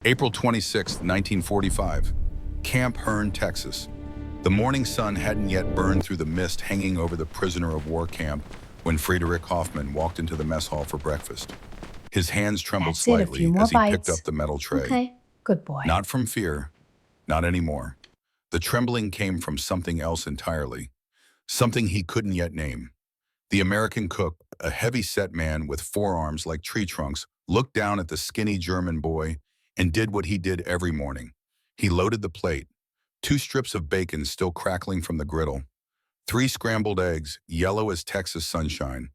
April 26, 1945, Camp Hearn, Texas. The morning sun hadn't yet burned through the mist hanging over the prisoner of war camp when Friedrich Hoffman walked into the mess hall for breakfast. His hands trembled That's it, a few slightly more as he picked bites. up the metal tray. Okay, good boy. Not from fear, not anymore. The trembling came from something else entirely, something he couldn't yet name. The American cook, a heavy-set man with forearms like tree trunks, looked down at the skinny German boy and did what he did every morning. He loaded the plate, 2 strips of bacon still crackling from the griddle, 3 scrambled eggs, yellow as Texas sunshine,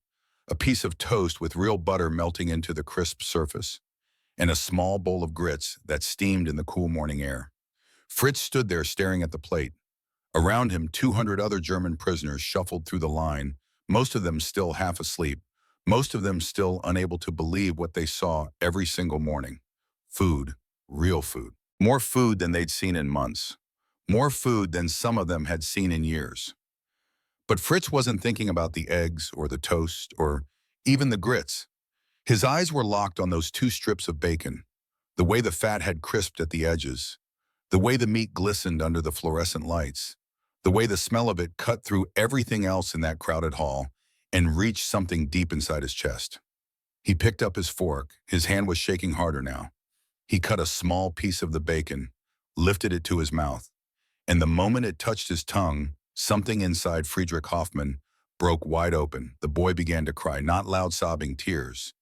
a piece of toast with real butter melting into the crisp surface, and a small bowl of grits that steamed in the cool morning air. Fritz stood there staring at the plate. Around him, 200 other German prisoners shuffled through the line, most of them still half asleep, most of them still unable to believe what they saw every single morning. Food, real food. More food than they'd seen in months. More food than some of them had seen in years. But Fritz wasn't thinking about the eggs or the toast or even the grits. His eyes were locked on those 2 strips of bacon, the way the fat had crisped at the edges, the way the meat glistened under the fluorescent lights, the way the smell of it cut through everything else in that crowded hall and reached something deep inside his chest. He picked up his fork. His hand was shaking harder now. He cut a small piece of the bacon, lifted it to his mouth, and the moment it touched his tongue, something inside Friedrich Hoffman broke wide open. The boy began to cry, not loud sobbing tears.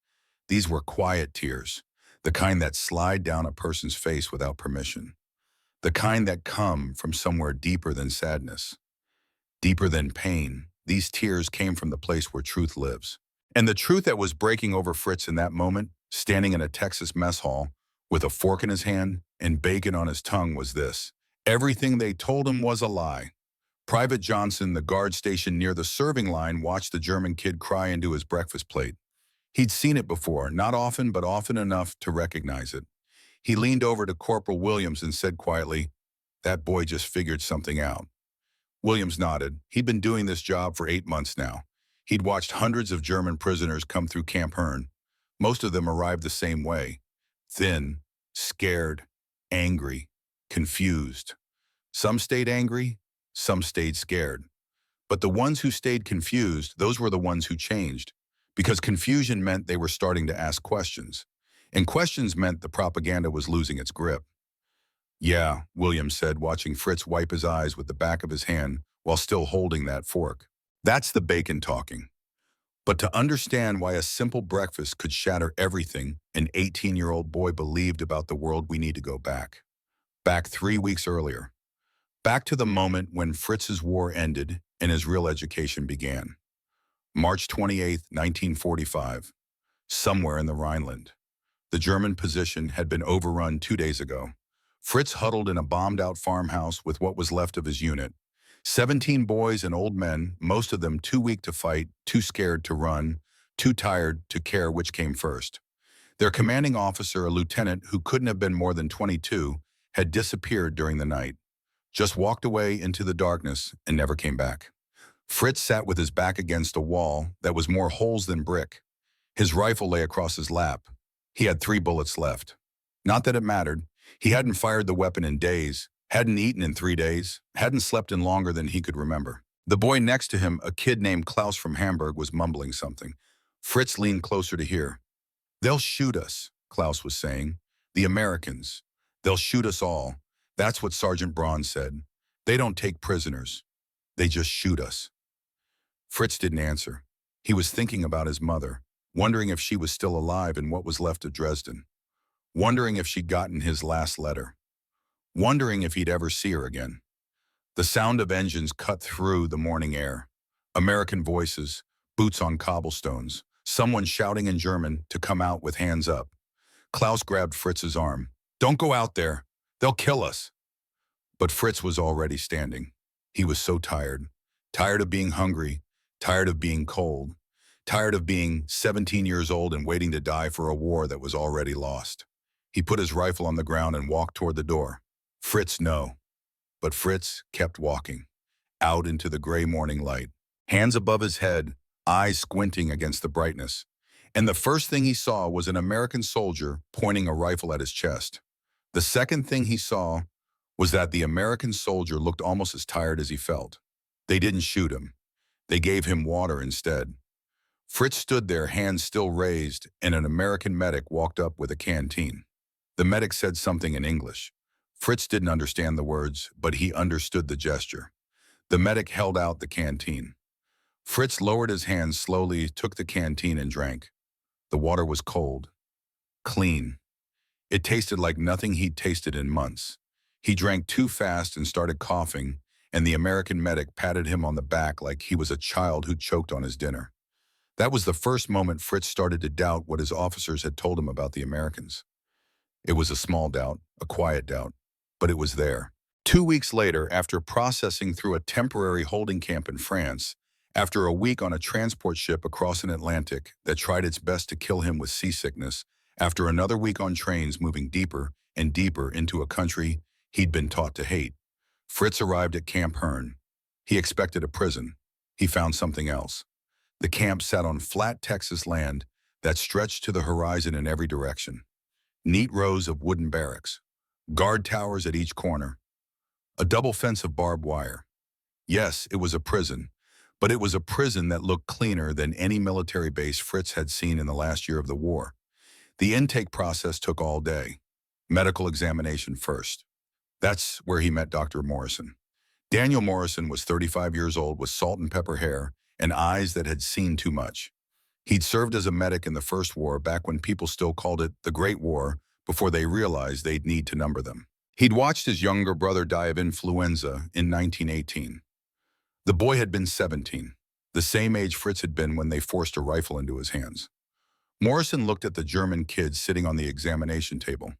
These were quiet tears, the kind that slide down a person's face without permission, the kind that come from somewhere deeper than sadness, deeper than pain. These tears came from the place where truth lives. And the truth that was breaking over Fritz in that moment, standing in a Texas mess hall, with a fork in his hand and bacon on his tongue, was this: everything they told him was a lie. Private Johnson, the guard stationed near the serving line, watched the German kid cry into his breakfast plate. He'd seen it before, not often, but often enough to recognize it. He leaned over to Corporal Williams and said quietly, "That boy just figured something out." Williams nodded. He'd been doing this job for 8 months now. He'd watched hundreds of German prisoners come through Camp Hearn. Most of them arrived the same way: thin, scared, angry, confused. Some stayed angry, some stayed scared. But the ones who stayed confused, those were the ones who changed, because confusion meant they were starting to ask questions, and questions meant the propaganda was losing its grip. "Yeah," Williams said, watching Fritz wipe his eyes with the back of his hand while still holding that fork. "That's the bacon talking." But to understand why a simple breakfast could shatter everything an 18-year-old boy believed about the world, we need to go back. Back 3 weeks earlier. Back to the moment when Fritz's war ended and his real education began. March 28, 1945. Somewhere in the Rhineland. The German position had been overrun 2 days ago. Fritz huddled in a bombed-out farmhouse with what was left of his unit. 17 boys and old men, most of them too weak to fight, too scared to run, too tired to care which came first. Their commanding officer, a lieutenant who couldn't have been more than 22, had disappeared during the night, just walked away into the darkness and never came back. Fritz sat with his back against a wall that was more holes than brick. His rifle lay across his lap. He had 3 bullets left. Not that it mattered. He hadn't fired the weapon in days, hadn't eaten in 3 days, hadn't slept in longer than he could remember. The boy next to him, a kid named Klaus from Hamburg, was mumbling something. Fritz leaned closer to hear. "They'll shoot us," Klaus was saying. "The Americans. They'll shoot us all. That's what Sergeant Braun said. They don't take prisoners. They just shoot us." Fritz didn't answer. He was thinking about his mother, wondering if she was still alive in what was left of Dresden, wondering if she'd gotten his last letter, wondering if he'd ever see her again. The sound of engines cut through the morning air. American voices, boots on cobblestones, someone shouting in German to come out with hands up. Klaus grabbed Fritz's arm. "Don't go out there. They'll kill us." But Fritz was already standing. He was so tired. Tired of being hungry, tired of being cold, tired of being 17 years old and waiting to die for a war that was already lost. He put his rifle on the ground and walked toward the door. Fritz, no. But Fritz kept walking, out into the gray morning light, hands above his head, eyes squinting against the brightness. And the first thing he saw was an American soldier pointing a rifle at his chest. The second thing he saw was that the American soldier looked almost as tired as he felt. They didn't shoot him. They gave him water instead. Fritz stood there, hands still raised, and an American medic walked up with a canteen. The medic said something in English. Fritz didn't understand the words, but he understood the gesture. The medic held out the canteen. Fritz lowered his hands slowly, took the canteen and drank. The water was cold, clean. It tasted like nothing he'd tasted in months. He drank too fast and started coughing, and the American medic patted him on the back like he was a child who choked on his dinner. That was the first moment Fritz started to doubt what his officers had told him about the Americans. It was a small doubt, a quiet doubt, but it was there. 2 weeks later, after processing through a temporary holding camp in France, after a week on a transport ship across an Atlantic that tried its best to kill him with seasickness, after another week on trains moving deeper and deeper into a country he'd been taught to hate, Fritz arrived at Camp Hearn. He expected a prison. He found something else. The camp sat on flat Texas land that stretched to the horizon in every direction. Neat rows of wooden barracks, guard towers at each corner, a double fence of barbed wire. Yes, it was a prison, but it was a prison that looked cleaner than any military base Fritz had seen in the last year of the war. The intake process took all day. Medical examination first. That's where he met Dr. Morrison. Daniel Morrison was 35 years old with salt and pepper hair and eyes that had seen too much. He'd served as a medic in the First War back when people still called it the Great War before they realized they'd need to number them. He'd watched his younger brother die of influenza in 1918. The boy had been 17, the same age Fritz had been when they forced a rifle into his hands. Morrison looked at the German kid sitting on the examination table.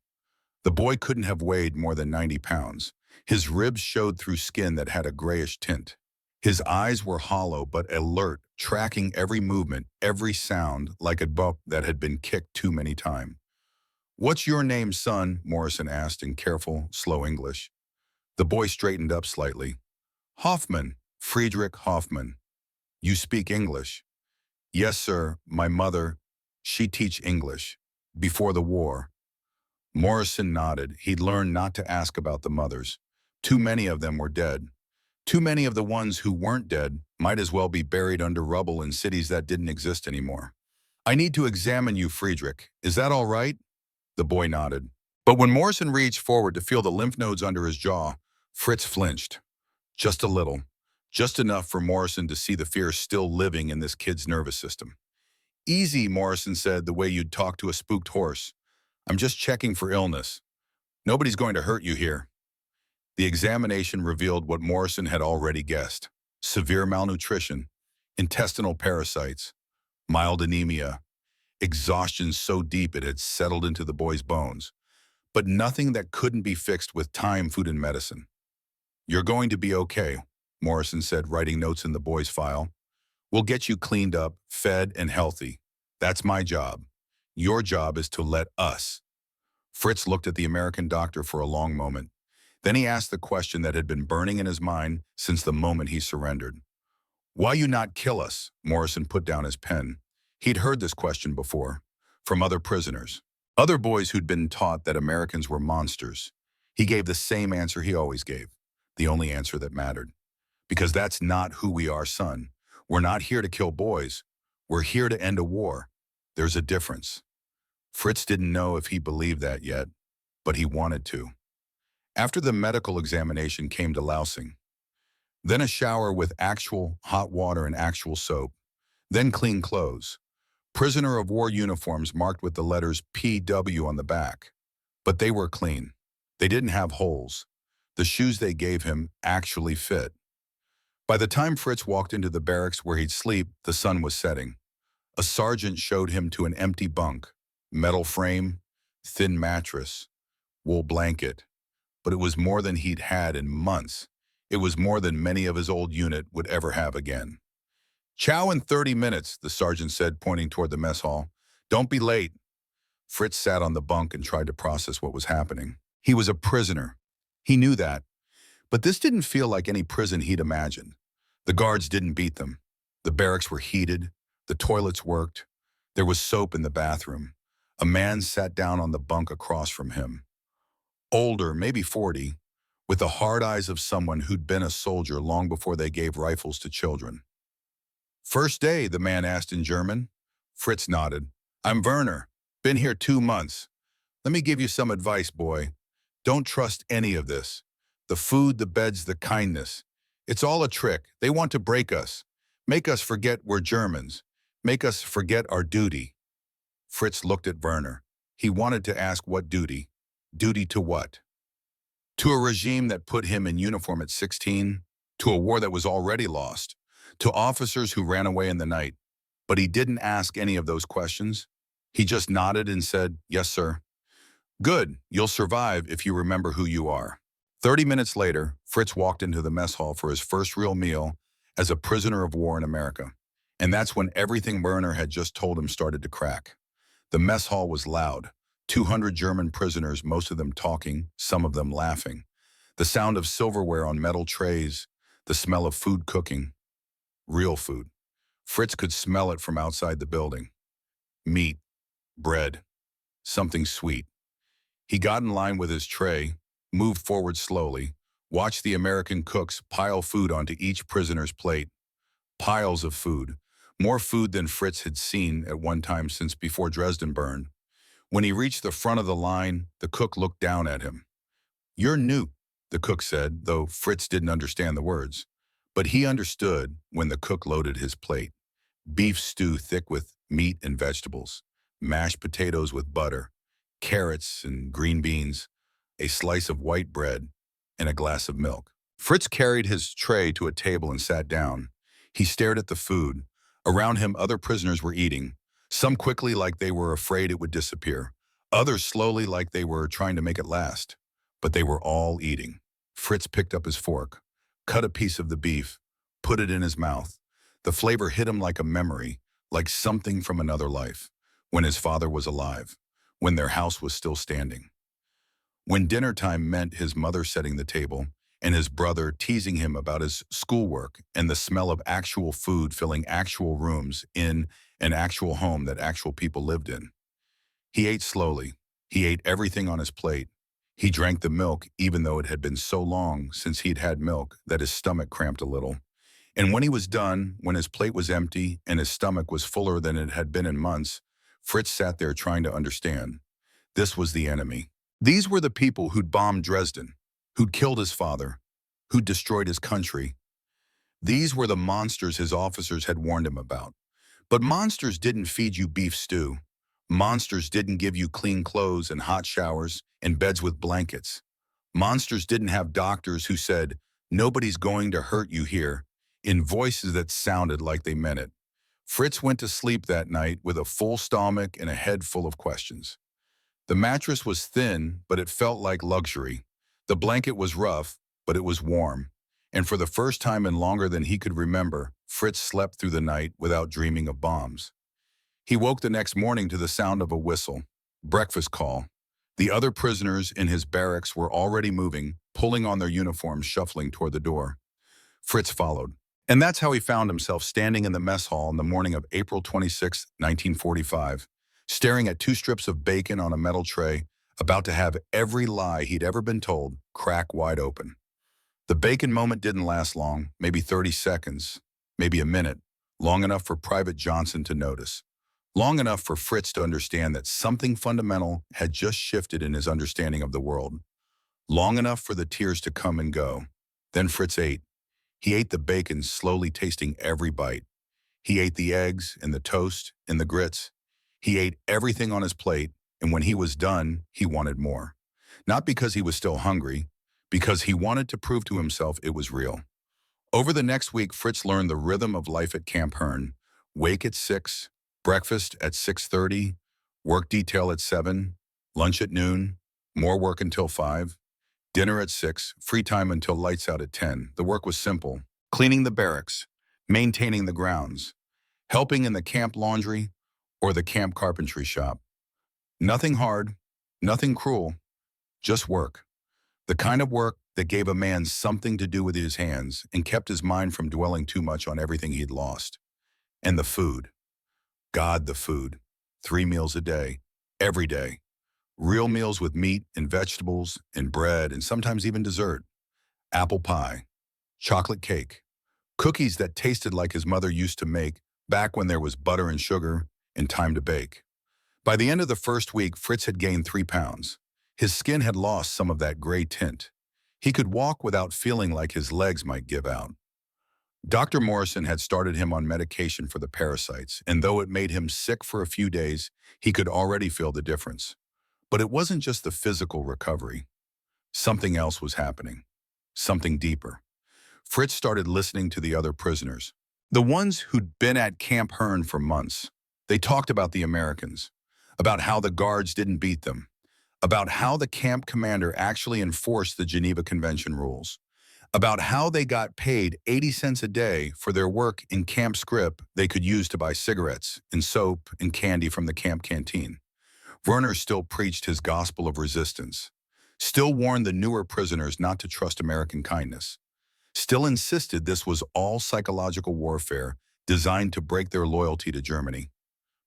The boy couldn't have weighed more than 90 pounds. His ribs showed through skin that had a grayish tint. His eyes were hollow but alert, tracking every movement, every sound, like a buck that had been kicked too many times. "What's your name, son?" Morrison asked in careful, slow English. The boy straightened up slightly. "Hoffman, Friedrich Hoffman." "You speak English?" "Yes, sir. My mother, she teach English. Before the war." Morrison nodded. He'd learned not to ask about the mothers. Too many of them were dead. Too many of the ones who weren't dead might as well be buried under rubble in cities that didn't exist anymore. "I need to examine you, Friedrich. Is that all right?" The boy nodded. But when Morrison reached forward to feel the lymph nodes under his jaw, Fritz flinched. Just a little. Just enough for Morrison to see the fear still living in this kid's nervous system. "Easy," Morrison said, the way you'd talk to a spooked horse. "I'm just checking for illness. Nobody's going to hurt you here." The examination revealed what Morrison had already guessed: severe malnutrition, intestinal parasites, mild anemia, exhaustion so deep it had settled into the boy's bones, but nothing that couldn't be fixed with time, food, and medicine. "You're going to be okay," Morrison said, writing notes in the boy's file. "We'll get you cleaned up, fed, and healthy. That's my job. Your job is to let us." Fritz looked at the American doctor for a long moment. Then he asked the question that had been burning in his mind since the moment he surrendered. "Why you not kill us?" Morrison put down his pen. He'd heard this question before, from other prisoners, other boys who'd been taught that Americans were monsters. He gave the same answer he always gave, the only answer that mattered. "Because that's not who we are, son. We're not here to kill boys. We're here to end a war. There's a difference." Fritz didn't know if he believed that yet, but he wanted to. After the medical examination came delousing. Then a shower with actual hot water and actual soap. Then clean clothes. Prisoner of war uniforms marked with the letters PW on the back. But they were clean. They didn't have holes. The shoes they gave him actually fit. By the time Fritz walked into the barracks where he'd sleep, the sun was setting. A sergeant showed him to an empty bunk. Metal frame, thin mattress, wool blanket. But it was more than he'd had in months. It was more than many of his old unit would ever have again. "Chow in 30 minutes, the sergeant said, pointing toward the mess hall. "Don't be late." Fritz sat on the bunk and tried to process what was happening. He was a prisoner. He knew that. But this didn't feel like any prison he'd imagined. The guards didn't beat them. The barracks were heated. The toilets worked. There was soap in the bathroom. A man sat down on the bunk across from him. older, maybe 40, with the hard eyes of someone who'd been a soldier long before they gave rifles to children. "First day," the man asked in German. Fritz nodded. "I'm Werner. Been here 2 months. Let me give you some advice, boy. Don't trust any of this. The food, the beds, the kindness. It's all a trick. They want to break us. Make us forget we're Germans. Make us forget our duty." Fritz looked at Werner. He wanted to ask what duty. Duty to what? To a regime that put him in uniform at 16? To a war that was already lost? To officers who ran away in the night? But he didn't ask any of those questions. He just nodded and said, "Yes, sir." "Good. You'll survive if you remember who you are." 30 minutes later, Fritz walked into the mess hall for his first real meal as a prisoner of war in America. And that's when everything Werner had just told him started to crack. The mess hall was loud. 200 German prisoners, most of them talking, some of them laughing. The sound of silverware on metal trays, the smell of food cooking. Real food. Fritz could smell it from outside the building. Meat, bread, something sweet. He got in line with his tray, moved forward slowly, watched the American cooks pile food onto each prisoner's plate. Piles of food. More food than Fritz had seen at one time since before Dresden burned. When he reached the front of the line, the cook looked down at him. "You're new," the cook said, though Fritz didn't understand the words. But he understood when the cook loaded his plate. Beef stew thick with meat and vegetables, mashed potatoes with butter, carrots and green beans, a slice of white bread, and a glass of milk. Fritz carried his tray to a table and sat down. He stared at the food. Around him, other prisoners were eating, some quickly like they were afraid it would disappear, others slowly like they were trying to make it last. But they were all eating. Fritz picked up his fork, cut a piece of the beef, put it in his mouth. The flavor hit him like a memory, like something from another life, when his father was alive, when their house was still standing. When dinner time meant his mother setting the table, and his brother teasing him about his schoolwork, and the smell of actual food filling actual rooms in an actual home that actual people lived in. He ate slowly. He ate everything on his plate. He drank the milk even though it had been so long since he'd had milk that his stomach cramped a little. And when he was done, when his plate was empty and his stomach was fuller than it had been in months, Fritz sat there trying to understand. This was the enemy. These were the people who'd bombed Dresden, who'd killed his father, who'd destroyed his country. These were the monsters his officers had warned him about. But monsters didn't feed you beef stew. Monsters didn't give you clean clothes and hot showers and beds with blankets. Monsters didn't have doctors who said, "Nobody's going to hurt you here," in voices that sounded like they meant it. Fritz went to sleep that night with a full stomach and a head full of questions. The mattress was thin, but it felt like luxury. The blanket was rough, but it was warm. And for the first time in longer than he could remember, Fritz slept through the night without dreaming of bombs. He woke the next morning to the sound of a whistle. Breakfast call. The other prisoners in his barracks were already moving, pulling on their uniforms, shuffling toward the door. Fritz followed. And that's how he found himself standing in the mess hall on the morning of April 26, 1945, staring at 2 strips of bacon on a metal tray, about to have every lie he'd ever been told crack wide open. The bacon moment didn't last long, maybe 30 seconds, maybe a minute, long enough for Private Johnson to notice. Long enough for Fritz to understand that something fundamental had just shifted in his understanding of the world. Long enough for the tears to come and go. Then Fritz ate. He ate the bacon, slowly tasting every bite. He ate the eggs and the toast and the grits. He ate everything on his plate, and when he was done, he wanted more. Not because he was still hungry, because he wanted to prove to himself it was real. Over the next week, Fritz learned the rhythm of life at Camp Hearn. Wake at 6, breakfast at 6:30, work detail at 7, lunch at noon, more work until 5, dinner at 6, free time until lights out at 10. The work was simple: cleaning the barracks, maintaining the grounds, helping in the camp laundry or the camp carpentry shop. Nothing hard, nothing cruel, just work. The kind of work that gave a man something to do with his hands and kept his mind from dwelling too much on everything he'd lost. And the food. God, the food. 3 meals a day, every day. Real meals with meat and vegetables and bread and sometimes even dessert. Apple pie, chocolate cake, cookies that tasted like his mother used to make back when there was butter and sugar and time to bake. By the end of the first week, Fritz had gained 3 pounds. His skin had lost some of that gray tint. He could walk without feeling like his legs might give out. Dr. Morrison had started him on medication for the parasites, and though it made him sick for a few days, he could already feel the difference. But it wasn't just the physical recovery. Something else was happening. Something deeper. Fritz started listening to the other prisoners. The ones who'd been at Camp Hearn for months. They talked about the Americans, about how the guards didn't beat them, about how the camp commander actually enforced the Geneva Convention rules, about how they got paid 80 cents a day for their work in camp scrip they could use to buy cigarettes and soap and candy from the camp canteen. Werner still preached his gospel of resistance, still warned the newer prisoners not to trust American kindness, still insisted this was all psychological warfare designed to break their loyalty to Germany.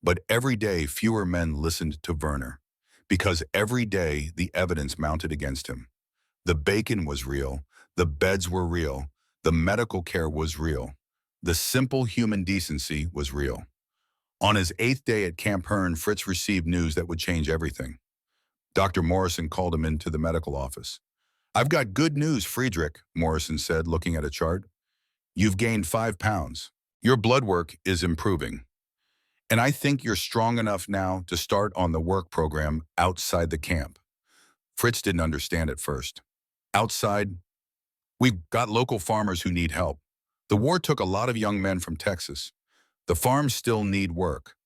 But every day fewer men listened to Werner, because every day the evidence mounted against him. The bacon was real, the beds were real, the medical care was real, the simple human decency was real. On his 8th day at Camp Hearn, Fritz received news that would change everything. Dr. Morrison called him into the medical office. "I've got good news, Friedrich," Morrison said, looking at a chart. "You've gained 5 pounds. Your blood work is improving. And I think you're strong enough now to start on the work program outside the camp." Fritz didn't understand at first. Outside? We've got local farmers who need help. The war took a lot of young men from Texas. The farms still need work.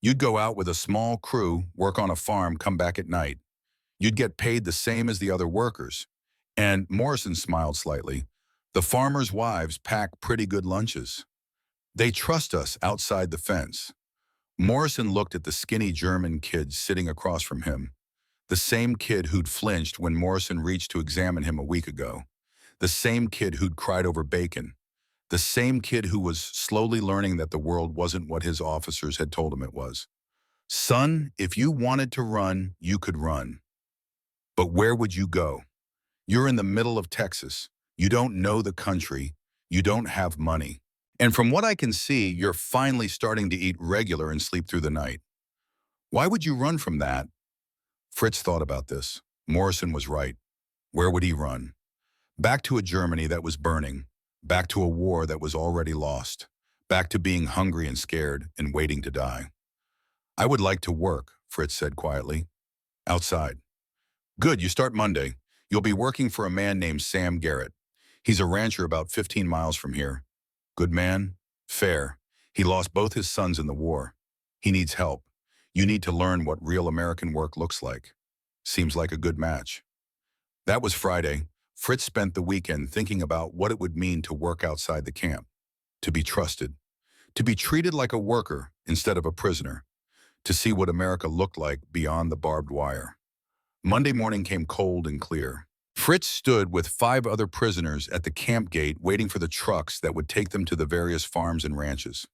You'd go out with a small crew, work on a farm, come back at night. You'd get paid the same as the other workers. And Morrison smiled slightly. The farmers' wives pack pretty good lunches. They trust us outside the fence. Morrison looked at the skinny German kid sitting across from him. The same kid who'd flinched when Morrison reached to examine him a week ago. The same kid who'd cried over bacon. The same kid who was slowly learning that the world wasn't what his officers had told him it was. "Son, if you wanted to run, you could run. But where would you go? You're in the middle of Texas. You don't know the country. You don't have money. And from what I can see, you're finally starting to eat regular and sleep through the night. Why would you run from that?" Fritz thought about this. Morrison was right. Where would he run? Back to a Germany that was burning. Back to a war that was already lost. Back to being hungry and scared and waiting to die. "I would like to work," Fritz said quietly. "Outside." "Good, you start Monday. You'll be working for a man named Sam Garrett. He's a rancher about 15 miles from here. Good man? Fair. He lost both his sons in the war. He needs help. You need to learn what real American work looks like. Seems like a good match." That was Friday. Fritz spent the weekend thinking about what it would mean to work outside the camp, to be trusted, to be treated like a worker instead of a prisoner, to see what America looked like beyond the barbed wire. Monday morning came cold and clear. Fritz stood with 5 other prisoners at the camp gate waiting for the trucks that would take them to the various farms and ranches.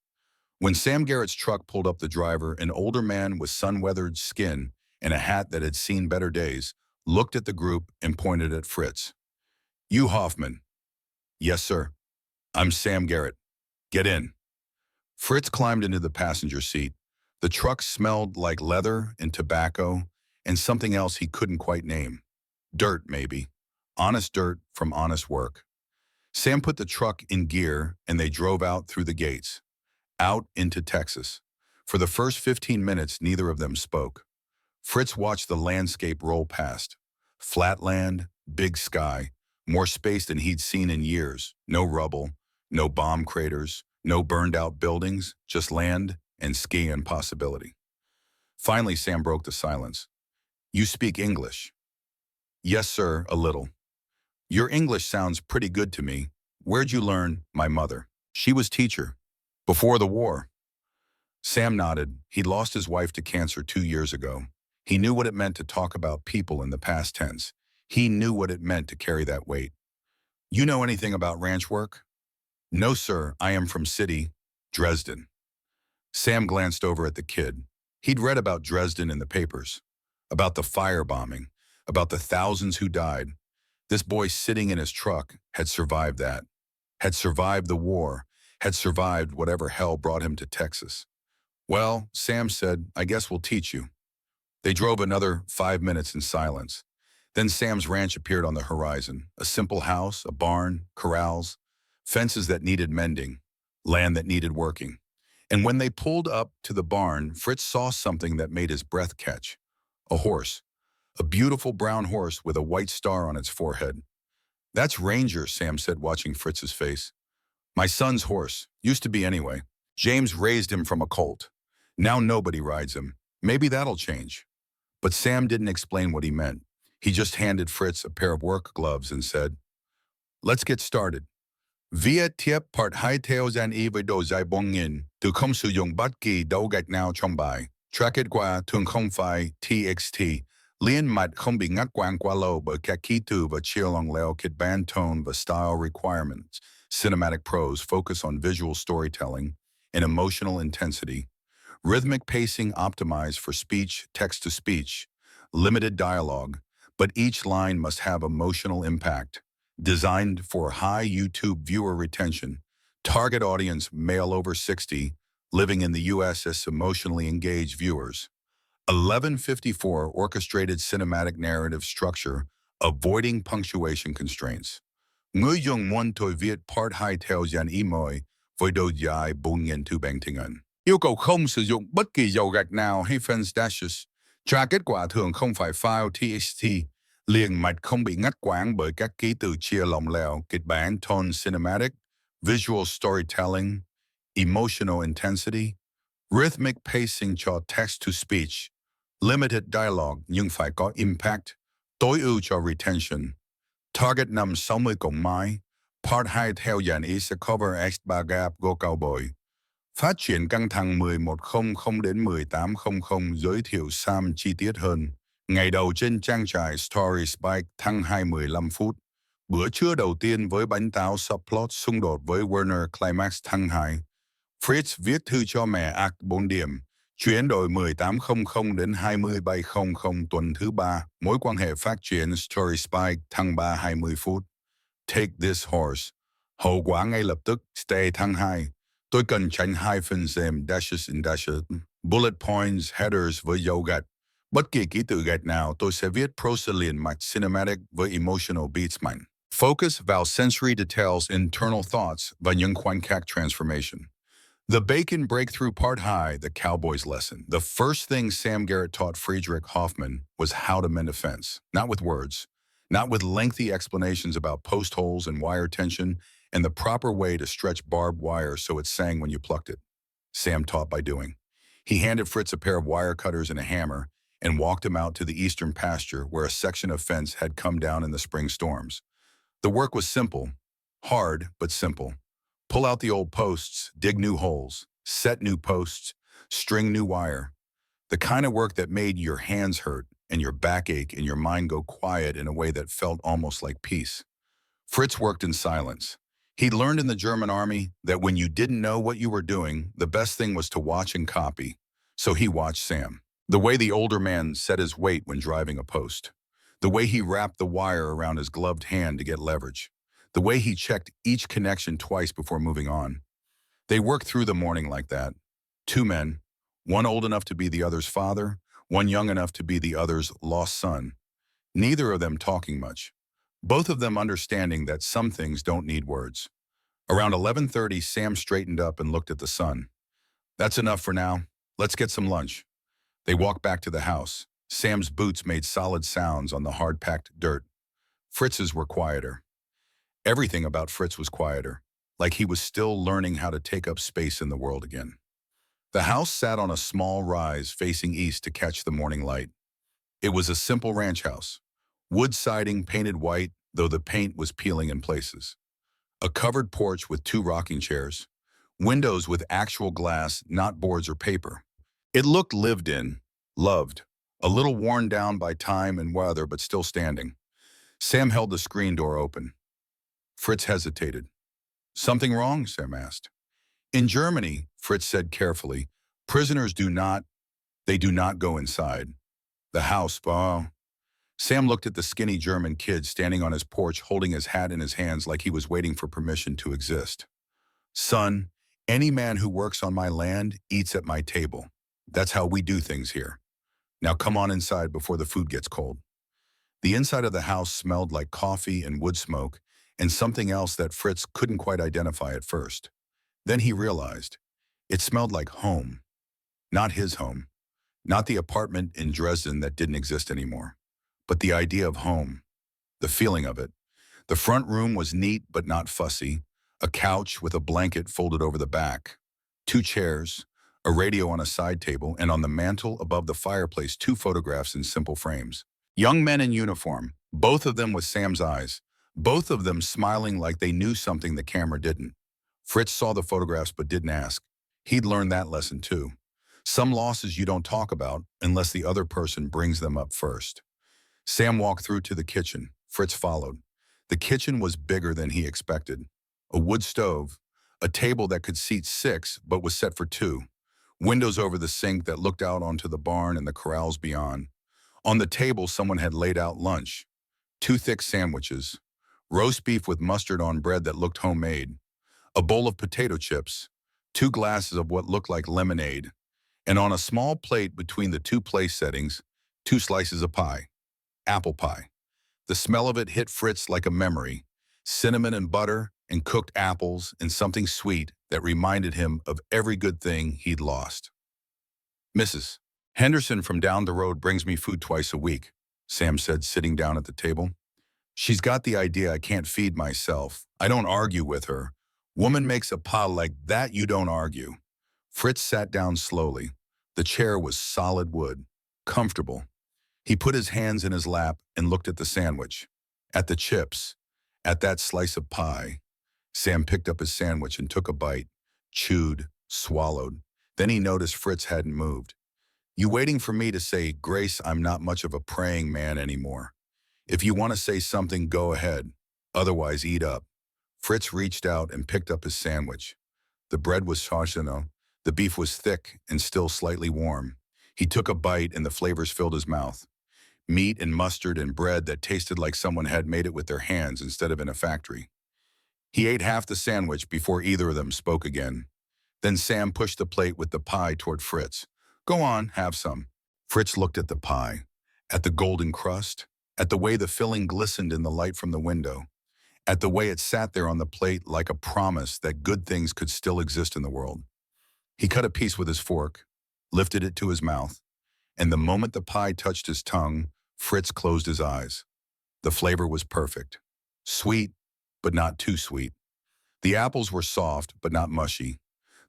When Sam Garrett's truck pulled up, the driver, an older man with sun-weathered skin and a hat that had seen better days, looked at the group and pointed at Fritz. "You Hoffman." "Yes, sir." "I'm Sam Garrett. Get in." Fritz climbed into the passenger seat. The truck smelled like leather and tobacco and something else he couldn't quite name. Dirt, maybe. Honest dirt from honest work. Sam put the truck in gear and they drove out through the gates, out into Texas. For the first 15 minutes, neither of them spoke. Fritz watched the landscape roll past. Flat land, big sky, more space than he'd seen in years. No rubble, no bomb craters, no burned-out buildings, just land and ski and possibility. Finally, Sam broke the silence. "You speak English?" "Yes, sir, a little." "Your English sounds pretty good to me. Where'd you learn?" "My mother. She was teacher. Before the war." Sam nodded. He'd lost his wife to cancer 2 years ago. He knew what it meant to talk about people in the past tense. He knew what it meant to carry that weight. "You know anything about ranch work?" "No, sir. I am from city, Dresden." Sam glanced over at the kid. He'd read about Dresden in the papers. about the firebombing, about the thousands who died. This boy sitting in his truck had survived that, had survived the war, had survived whatever hell brought him to Texas. Well, Sam said, I guess we'll teach you. They drove another 5 minutes in silence. Then Sam's ranch appeared on the horizon, a simple house, a barn, corrals, fences that needed mending, land that needed working. And when they pulled up to the barn, Fritz saw something that made his breath catch. A horse, a beautiful brown horse with a white star on its forehead. That's Ranger, Sam said, watching Fritz's face. My son's horse, used to be anyway. James raised him from a colt. Now nobody rides him. Maybe that'll change. But Sam didn't explain what he meant. He just handed Fritz a pair of work gloves and said, let's get started. Via tiếp part hai theo gian y với đồ dài bong nghìn, từ không sử dụng bất kỳ đầu gạch nào trong bài. Tra kết quả thường không phải TXT. Liên mạch không bị ngắt quãng quá lâu bởi các ký tự và chia lòng leo kịch bản tone và style requirements. Cinematic prose focus on visual storytelling and emotional intensity. Rhythmic pacing optimized for speech, text-to-speech. Limited dialogue, but each line must have emotional impact. Designed for high YouTube viewer retention. Target audience male over 60, living in the U.S. as emotionally engaged viewers. 1154 orchestrated cinematic narrative structure, avoiding punctuation constraints. Người dùng muốn tôi viết part 2 theo dàn ý mới với độ dài 4.000 bảng tiếng Anh. Yêu cầu không sử dụng bất kỳ dấu gạch nào hay fence dashes. Tra kết quả thường không phải file TXT. Liền mạch không bị ngắt quãng bởi các ký tự chia lỏng lẻo, kịch bản tone cinematic, visual storytelling, emotional intensity, rhythmic pacing cho text-to-speech, limited dialogue nhưng phải có impact, tối ưu cho retention. Target năm 60 cộng mái, part 2 theo dàn ý sẽ cover X3 gap go cowboy. Phát triển căng thẳng 1100 đến 1800 giới thiệu Sam chi tiết hơn. Ngày đầu trên trang trại Story Spike thăng 15 phút. Bữa trưa đầu tiên với bánh táo subplot xung đột với Werner Climax thăng 2. Fritz viết thư cho mẹ Act 4 điểm. Chuyển đổi 1800 đến 2700 tuần thứ 3. Mối quan hệ phát triển Story Spike thăng 3 20 phút. Take this horse. Hậu quả ngay lập tức stay thăng 2. Tôi cần tránh hyphens and dashes in dashes. Bullet points, headers với dấu gạch. Bất kỳ ký tự gạch nào tôi sẽ viết prose liền mạch cinematic với emotional beats mạnh. Focus vào sensory details, internal thoughts và những khoảnh khắc transformation. The Bacon Breakthrough Part High, the Cowboy's Lesson. The first thing Sam Garrett taught Friedrich Hoffman was how to mend a fence, not with words, not with lengthy explanations about post holes and wire tension, and the proper way to stretch barbed wire so it sang when you plucked it. Sam taught by doing. He handed Fritz a pair of wire cutters and a hammer and walked him out to the eastern pasture where a section of fence had come down in the spring storms. The work was simple, hard but simple. Pull out the old posts, dig new holes, set new posts, string new wire. The kind of work that made your hands hurt and your back ache and your mind go quiet in a way that felt almost like peace. Fritz worked in silence. He'd learned in the German army that when you didn't know what you were doing, the best thing was to watch and copy. So he watched Sam. The way the older man set his weight when driving a post. The way he wrapped the wire around his gloved hand to get leverage. The way he checked each connection twice before moving on. They worked through the morning like that. Two men, one old enough to be the other's father, one young enough to be the other's lost son. Neither of them talking much. Both of them understanding that some things don't need words. Around 11:30, Sam straightened up and looked at the sun. That's enough for now. Let's get some lunch. They walked back to the house. Sam's boots made solid sounds on the hard-packed dirt. Fritz's were quieter. Everything about Fritz was quieter, like he was still learning how to take up space in the world again. The house sat on a small rise facing east to catch the morning light. It was a simple ranch house. Wood siding painted white, though the paint was peeling in places. A covered porch with 2 rocking chairs. Windows with actual glass, not boards or paper. It looked lived in, loved, a little worn down by time and weather, but still standing. Sam held the screen door open. Fritz hesitated. Something wrong? Sam asked. In Germany, Fritz said carefully, prisoners do not go inside. The house, Sam looked at the skinny German kid standing on his porch holding his hat in his hands like he was waiting for permission to exist. Son, any man who works on my land eats at my table. That's how we do things here. Now come on inside before the food gets cold. The inside of the house smelled like coffee and wood smoke and something else that Fritz couldn't quite identify at first. Then he realized. It smelled like home. Not his home. Not the apartment in Dresden that didn't exist anymore. But the idea of home. The feeling of it. The front room was neat but not fussy. A couch with a blanket folded over the back. 2 chairs. A radio on a side table, and on the mantel above the fireplace 2 photographs in simple frames. Young men in uniform, both of them with Sam's eyes, both of them smiling like they knew something the camera didn't. Fritz saw the photographs but didn't ask. He'd learned that lesson too. Some losses you don't talk about unless the other person brings them up first. Sam walked through to the kitchen. Fritz followed. The kitchen was bigger than he expected. A wood stove, a table that could seat 6 but was set for 2, windows over the sink that looked out onto the barn and the corrals beyond. On the table, someone had laid out lunch. 2 thick sandwiches, roast beef with mustard on bread that looked homemade, a bowl of potato chips, 2 glasses of what looked like lemonade, and on a small plate between the 2 place settings, 2 slices of pie, apple pie. The smell of it hit Fritz like a memory, cinnamon and butter and cooked apples and something sweet that reminded him of every good thing he'd lost. Mrs. Henderson from down the road brings me food twice a week, Sam said, sitting down at the table. She's got the idea I can't feed myself. I don't argue with her. Woman makes a pile like that, you don't argue. Fritz sat down slowly. The chair was solid wood, comfortable. He put his hands in his lap and looked at the sandwich, at the chips, at that slice of pie. Sam picked up his sandwich and took a bite, chewed, swallowed. Then he noticed Fritz hadn't moved. You waiting for me to say, Grace, I'm not much of a praying man anymore. If you want to say something, go ahead. Otherwise, eat up. Fritz reached out and picked up his sandwich. The bread was sauciano. The beef was thick and still slightly warm. He took a bite and the flavors filled his mouth. Meat and mustard and bread that tasted like someone had made it with their hands instead of in a factory. He ate half the sandwich before either of them spoke again. Then Sam pushed the plate with the pie toward Fritz. Go on, have some. Fritz looked at the pie, at the golden crust, at the way the filling glistened in the light from the window, at the way it sat there on the plate like a promise that good things could still exist in the world. He cut a piece with his fork, lifted it to his mouth, and the moment the pie touched his tongue, Fritz closed his eyes. The flavor was perfect. Sweet, but not too sweet. The apples were soft, but not mushy.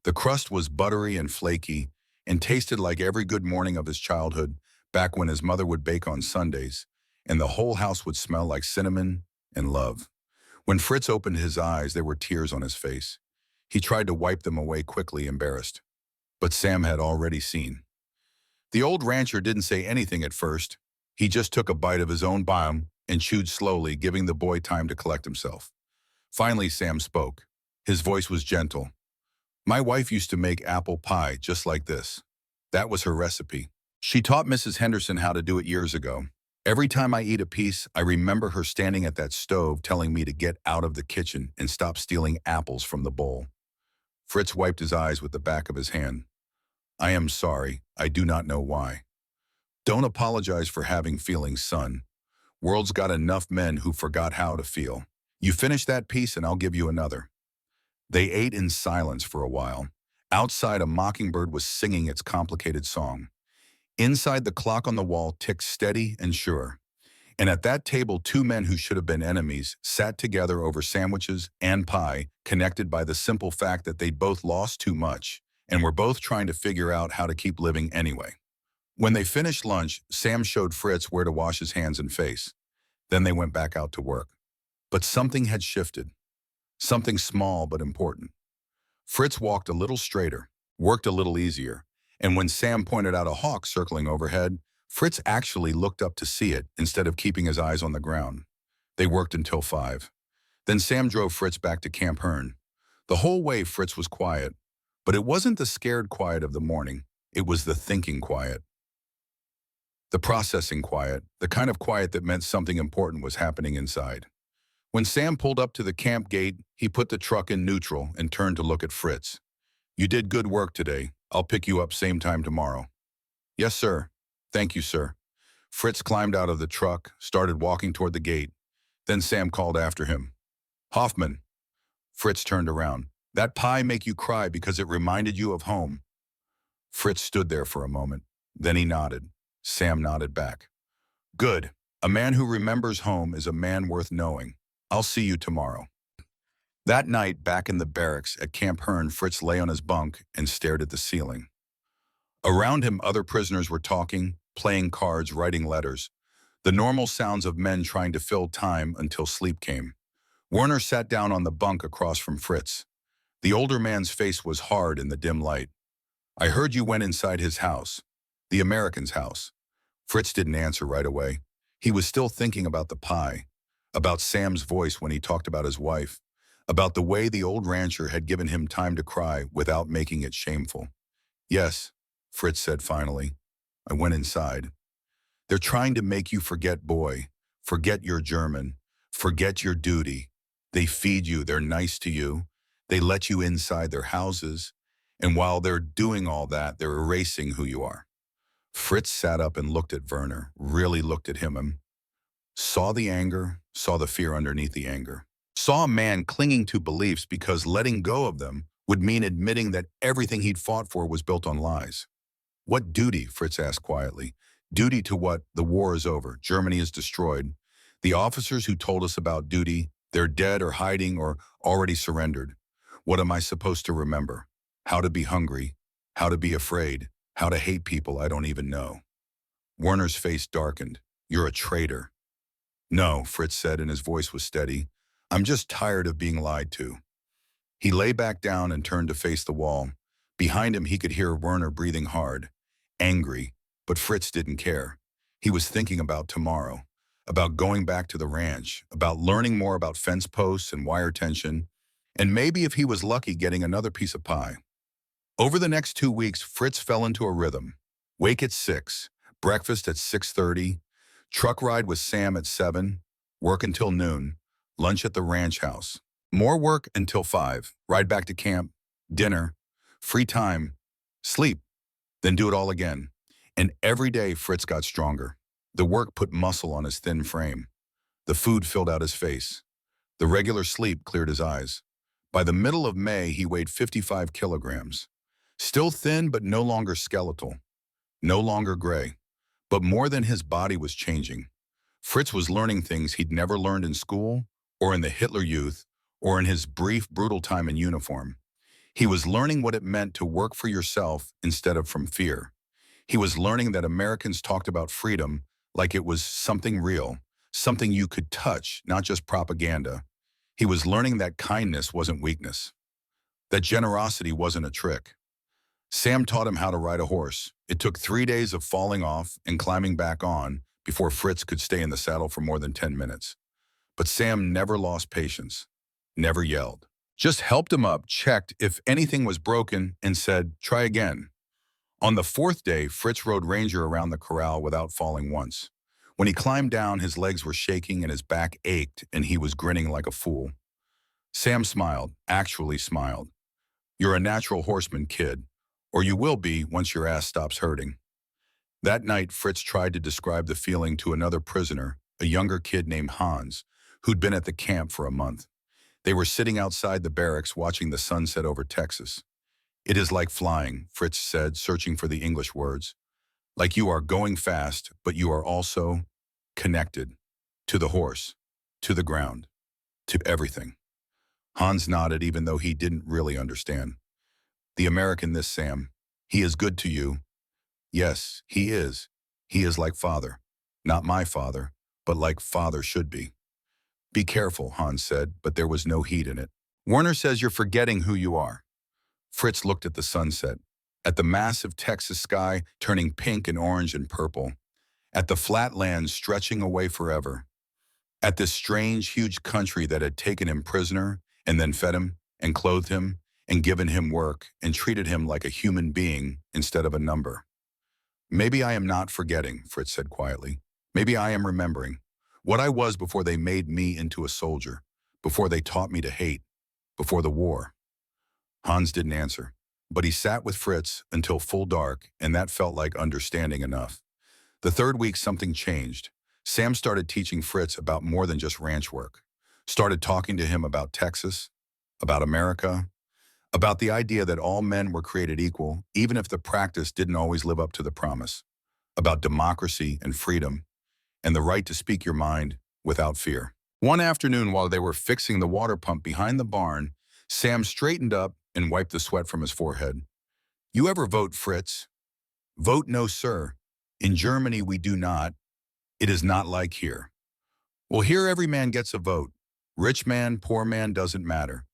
The crust was buttery and flaky, and tasted like every good morning of his childhood, back when his mother would bake on Sundays, and the whole house would smell like cinnamon and love. When Fritz opened his eyes, there were tears on his face. He tried to wipe them away quickly, embarrassed. But Sam had already seen. The old rancher didn't say anything at first. He just took a bite of his own biome and chewed slowly, giving the boy time to collect himself. Finally, Sam spoke. His voice was gentle. My wife used to make apple pie just like this. That was her recipe. She taught Mrs. Henderson how to do it years ago. Every time I eat a piece, I remember her standing at that stove telling me to get out of the kitchen and stop stealing apples from the bowl. Fritz wiped his eyes with the back of his hand. I am sorry. I do not know why. Don't apologize for having feelings, son. World's got enough men who forgot how to feel. You finish that piece and I'll give you another. They ate in silence for a while. Outside, a mockingbird was singing its complicated song. Inside, the clock on the wall ticked steady and sure. And at that table, 2 men who should have been enemies sat together over sandwiches and pie, connected by the simple fact that they'd both lost too much and were both trying to figure out how to keep living anyway. When they finished lunch, Sam showed Fritz where to wash his hands and face. Then they went back out to work. But something had shifted. Something small but important. Fritz walked a little straighter, worked a little easier, and when Sam pointed out a hawk circling overhead, Fritz actually looked up to see it instead of keeping his eyes on the ground. They worked until 5. Then Sam drove Fritz back to Camp Hearn. The whole way Fritz was quiet, but it wasn't the scared quiet of the morning, it was the thinking quiet. The processing quiet, the kind of quiet that meant something important was happening inside. When Sam pulled up to the camp gate, he put the truck in neutral and turned to look at Fritz. "You did good work today. I'll pick you up same time tomorrow." "Yes, sir. Thank you, sir." Fritz climbed out of the truck, started walking toward the gate. Then Sam called after him. "Hoffman." Fritz turned around. "That pie make you cry because it reminded you of home?" Fritz stood there for a moment. Then he nodded. Sam nodded back. "Good. A man who remembers home is a man worth knowing. I'll see you tomorrow." That night, back in the barracks at Camp Hearn, Fritz lay on his bunk and stared at the ceiling. Around him, other prisoners were talking, playing cards, writing letters. The normal sounds of men trying to fill time until sleep came. Werner sat down on the bunk across from Fritz. The older man's face was hard in the dim light. "I heard you went inside his house. The American's house." Fritz didn't answer right away. He was still thinking about the pie, about Sam's voice when he talked about his wife, about the way the old rancher had given him time to cry without making it shameful. "Yes," Fritz said finally. "I went inside. They're trying to make you forget boy, forget your German, forget your duty. They feed you, they're nice to you, they let you inside their houses, and while they're doing all that, they're erasing who you are." Fritz sat up and looked at Werner, really looked at him, saw the anger, saw the fear underneath the anger. Saw a man clinging to beliefs because letting go of them would mean admitting that everything he'd fought for was built on lies. "What duty?" Fritz asked quietly. "Duty to what? The war is over. Germany is destroyed. The officers who told us about duty, they're dead or hiding or already surrendered. What am I supposed to remember? How to be hungry, how to be afraid, how to hate people I don't even know." Werner's face darkened. "You're a traitor." "No," Fritz said, and his voice was steady. "I'm just tired of being lied to." He lay back down and turned to face the wall. Behind him, he could hear Werner breathing hard, angry, but Fritz didn't care. He was thinking about tomorrow, about going back to the ranch, about learning more about fence posts and wire tension, and maybe if he was lucky, getting another piece of pie. Over the next 2 weeks, Fritz fell into a rhythm. Wake at 6, breakfast at 6:30, truck ride with Sam at 7, work until noon, lunch at the ranch house. More work until 5, ride back to camp, dinner, free time, sleep, then do it all again. And every day Fritz got stronger. The work put muscle on his thin frame. The food filled out his face. The regular sleep cleared his eyes. By the middle of May, he weighed 55 kilograms. Still thin, but no longer skeletal. No longer gray. But more than his body was changing. Fritz was learning things he'd never learned in school, or in the Hitler Youth, or in his brief, brutal time in uniform. He was learning what it meant to work for yourself instead of from fear. He was learning that Americans talked about freedom like it was something real, something you could touch, not just propaganda. He was learning that kindness wasn't weakness, that generosity wasn't a trick. Sam taught him how to ride a horse. It took 3 days of falling off and climbing back on before Fritz could stay in the saddle for more than 10 minutes. But Sam never lost patience, never yelled. Just helped him up, checked if anything was broken, and said, "Try again." On the 4th day, Fritz rode Ranger around the corral without falling once. When he climbed down, his legs were shaking and his back ached, and he was grinning like a fool. Sam smiled, actually smiled. "You're a natural horseman, kid, or you will be once your ass stops hurting." That night, Fritz tried to describe the feeling to another prisoner, a younger kid named Hans, who'd been at the camp for a month. They were sitting outside the barracks watching the sunset over Texas. "It is like flying," Fritz said, searching for the English words. "Like you are going fast, but you are also connected to the horse, to the ground, to everything." Hans nodded even though he didn't really understand. "The American this, Sam. He is good to you." "Yes, he is. He is like father. Not my father, but like father should be." "Be careful," Hans said, but there was no heat in it. "Werner says you're forgetting who you are." Fritz looked at the sunset, at the massive Texas sky turning pink and orange and purple, at the flat lands stretching away forever, at this strange, huge country that had taken him prisoner and then fed him and clothed him and given him work and treated him like a human being instead of a number. Maybe I am not forgetting, Fritz said quietly. Maybe I am remembering what I was before they made me into a soldier, before they taught me to hate, before the war. Hans didn't answer, but he sat with Fritz until full dark, and that felt like understanding enough. The third week, something changed. Sam started teaching Fritz about more than just ranch work. Started talking to him about Texas, about America, about the idea that all men were created equal, even if the practice didn't always live up to the promise, about democracy and freedom, and the right to speak your mind without fear. One afternoon, while they were fixing the water pump behind the barn, Sam straightened up and wiped the sweat from his forehead. You ever vote, Fritz? Vote no, sir. In Germany, we do not. It is not like here. Well, here every man gets a vote. Rich man, poor man, doesn't matter.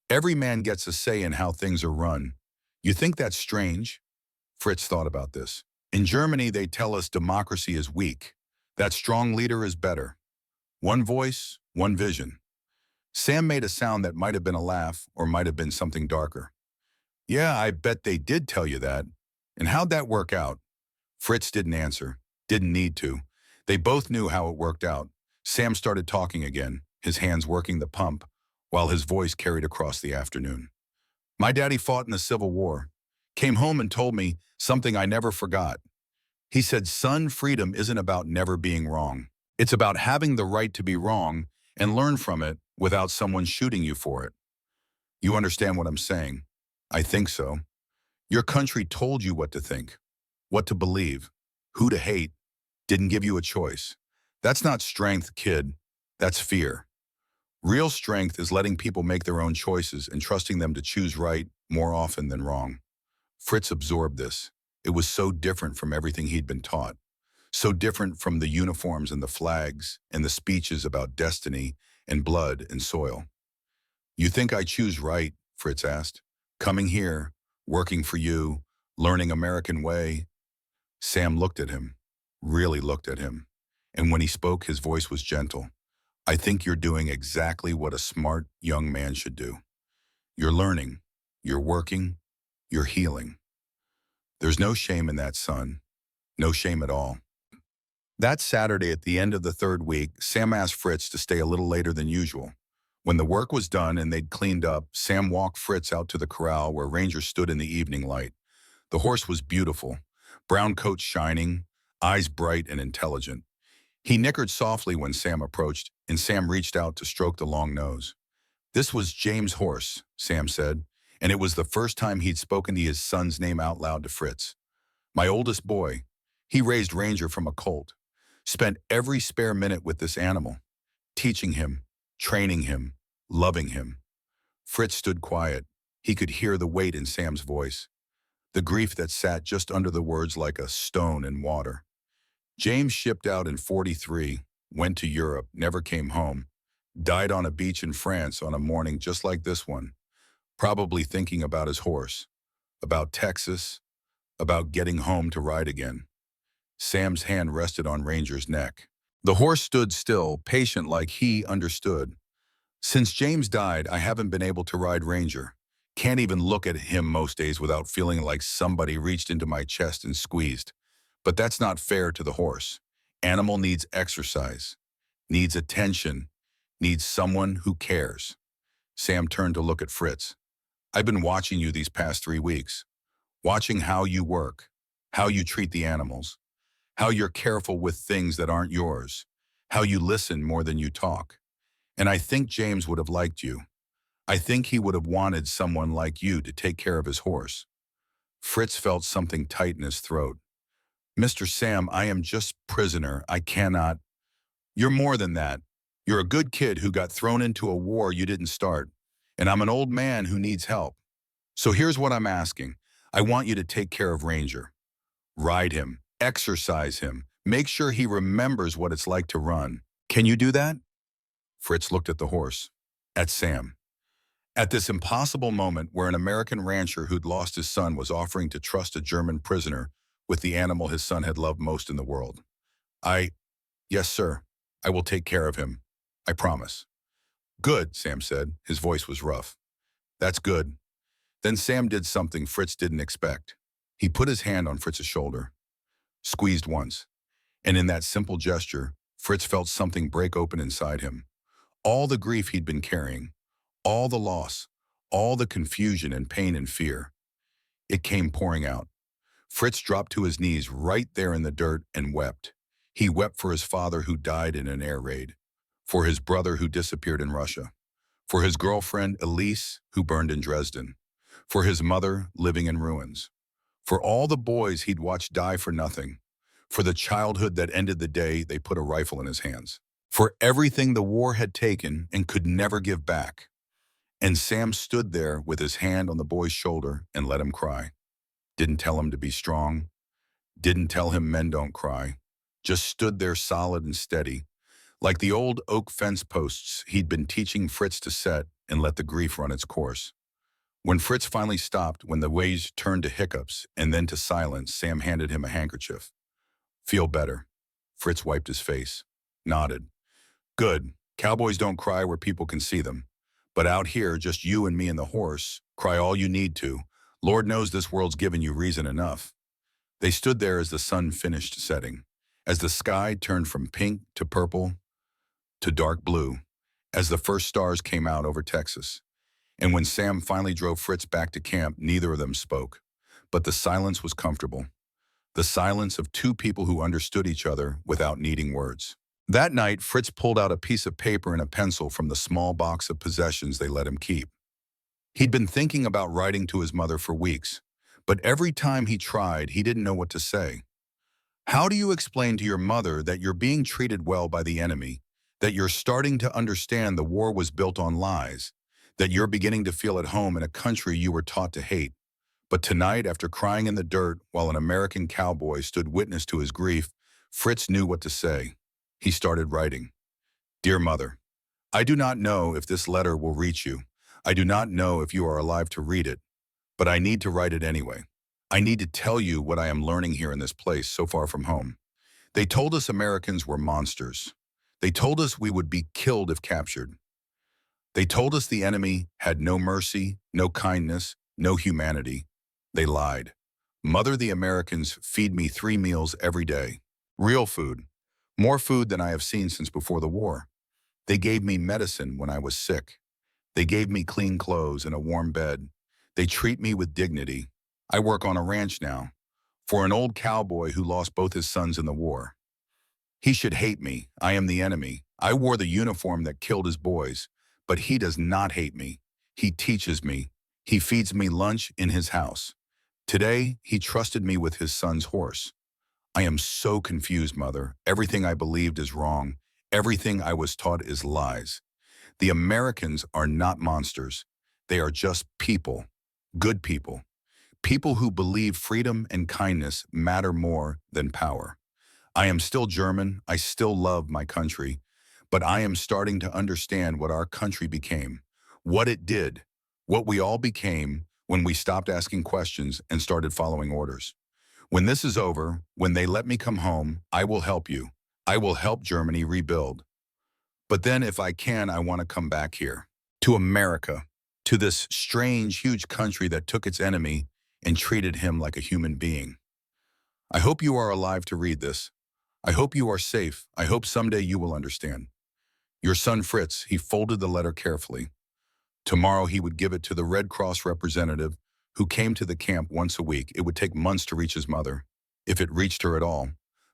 Every man gets a say in how things are run. You think that's strange? Fritz thought about this. In Germany, they tell us democracy is weak. That strong leader is better. One voice, one vision. Sam made a sound that might have been a laugh or might have been something darker. Yeah, I bet they did tell you that. And how'd that work out? Fritz didn't answer. Didn't need to. They both knew how it worked out. Sam started talking again, his hands working the pump, while his voice carried across the afternoon. My daddy fought in the Civil War. Came home and told me something I never forgot. He said, son, freedom isn't about never being wrong. It's about having the right to be wrong and learn from it without someone shooting you for it. You understand what I'm saying? I think so. Your country told you what to think, what to believe, who to hate, didn't give you a choice. That's not strength, kid. That's fear. Real strength is letting people make their own choices and trusting them to choose right more often than wrong. Fritz absorbed this. It was so different from everything he'd been taught. So different from the uniforms and the flags and the speeches about destiny and blood and soil. You think I choose right? Fritz asked. Coming here, working for you, learning American way. Sam looked at him, really looked at him. And when he spoke, his voice was gentle. I think you're doing exactly what a smart young man should do. You're learning, you're working, you're healing. There's no shame in that, son. No shame at all. That Saturday at the end of the third week, Sam asked Fritz to stay a little later than usual. When the work was done and they'd cleaned up, Sam walked Fritz out to the corral where Ranger stood in the evening light. The horse was beautiful, brown coat shining, eyes bright and intelligent. He nickered softly when Sam approached, and Sam reached out to stroke the long nose. This was James' horse, Sam said, and it was the first time he'd spoken to his son's name out loud to Fritz. My oldest boy. He raised Ranger from a colt. Spent every spare minute with this animal, teaching him, training him, loving him. Fritz stood quiet. He could hear the weight in Sam's voice, the grief that sat just under the words like a stone in water. James shipped out in '43, went to Europe, never came home, died on a beach in France on a morning just like this one, probably thinking about his horse, about Texas, about getting home to ride again. Sam's hand rested on Ranger's neck. The horse stood still, patient like he understood. Since James died, I haven't been able to ride Ranger. Can't even look at him most days without feeling like somebody reached into my chest and squeezed. But that's not fair to the horse. Animal needs exercise, needs attention, needs someone who cares. Sam turned to look at Fritz. I've been watching you these past 3 weeks, watching how you work, how you treat the animals, how you're careful with things that aren't yours, how you listen more than you talk. And I think James would have liked you. I think he would have wanted someone like you to take care of his horse. Fritz felt something tight in his throat. Mr. Sam, I am just prisoner. I cannot. You're more than that. You're a good kid who got thrown into a war you didn't start. And I'm an old man who needs help. So here's what I'm asking. I want you to take care of Ranger. Ride him. Exercise him. Make sure he remembers what it's like to run. Can you do that? Fritz looked at the horse. At Sam. At this impossible moment where an American rancher who'd lost his son was offering to trust a German prisoner with the animal his son had loved most in the world. Yes, sir. I will take care of him. I promise. Good, Sam said. His voice was rough. That's good. Then Sam did something Fritz didn't expect. He put his hand on Fritz's shoulder. squeezed once. And in that simple gesture, Fritz felt something break open inside him. All the grief he'd been carrying, all the loss, all the confusion and pain and fear, it came pouring out. Fritz dropped to his knees right there in the dirt and wept. He wept for his father who died in an air raid, for his brother who disappeared in Russia, for his girlfriend Elise who burned in Dresden, for his mother living in ruins, for all the boys he'd watched die for nothing, for the childhood that ended the day they put a rifle in his hands, for everything the war had taken and could never give back. And Sam stood there with his hand on the boy's shoulder and let him cry. Didn't tell him to be strong, didn't tell him men don't cry, just stood there solid and steady, like the old oak fence posts he'd been teaching Fritz to set and let the grief run its course. When Fritz finally stopped, when the waves turned to hiccups and then to silence, Sam handed him a handkerchief. Feel better. Fritz wiped his face, nodded. Good. Cowboys don't cry where people can see them. But out here, just you and me and the horse, cry all you need to. Lord knows this world's given you reason enough. They stood there as the sun finished setting, as the sky turned from pink to purple to dark blue, as the first stars came out over Texas. And when Sam finally drove Fritz back to camp, neither of them spoke. But the silence was comfortable. The silence of two people who understood each other without needing words. That night, Fritz pulled out a piece of paper and a pencil from the small box of possessions they let him keep. He'd been thinking about writing to his mother for weeks, but every time he tried, he didn't know what to say. How do you explain to your mother that you're being treated well by the enemy, that you're starting to understand the war was built on lies, that you're beginning to feel at home in a country you were taught to hate? But tonight, after crying in the dirt while an American cowboy stood witness to his grief, Fritz knew what to say. He started writing. Dear Mother, I do not know if this letter will reach you. I do not know if you are alive to read it, but I need to write it anyway. I need to tell you what I am learning here in this place so far from home. They told us Americans were monsters. They told us we would be killed if captured. They told us the enemy had no mercy, no kindness, no humanity. They lied. Mother, the Americans feed me 3 meals every day. Real food. More food than I have seen since before the war. They gave me medicine when I was sick. They gave me clean clothes and a warm bed. They treat me with dignity. I work on a ranch now, for an old cowboy who lost both his sons in the war. He should hate me. I am the enemy. I wore the uniform that killed his boys, but he does not hate me. He teaches me. He feeds me lunch in his house. Today, he trusted me with his son's horse. I am so confused, Mother. Everything I believed is wrong. Everything I was taught is lies. The Americans are not monsters. They are just people, good people. People who believe freedom and kindness matter more than power. I am still German. I still love my country. But I am starting to understand what our country became, what it did, what we all became when we stopped asking questions and started following orders. When this is over, when they let me come home, I will help you. I will help Germany rebuild. But then if I can, I want to come back here, to America, to this strange, huge country that took its enemy and treated him like a human being. I hope you are alive to read this. I hope you are safe. I hope someday you will understand. Your son Fritz, he folded the letter carefully. Tomorrow he would give it to the Red Cross representative who came to the camp once a week. It would take months to reach his mother, if it reached her at all.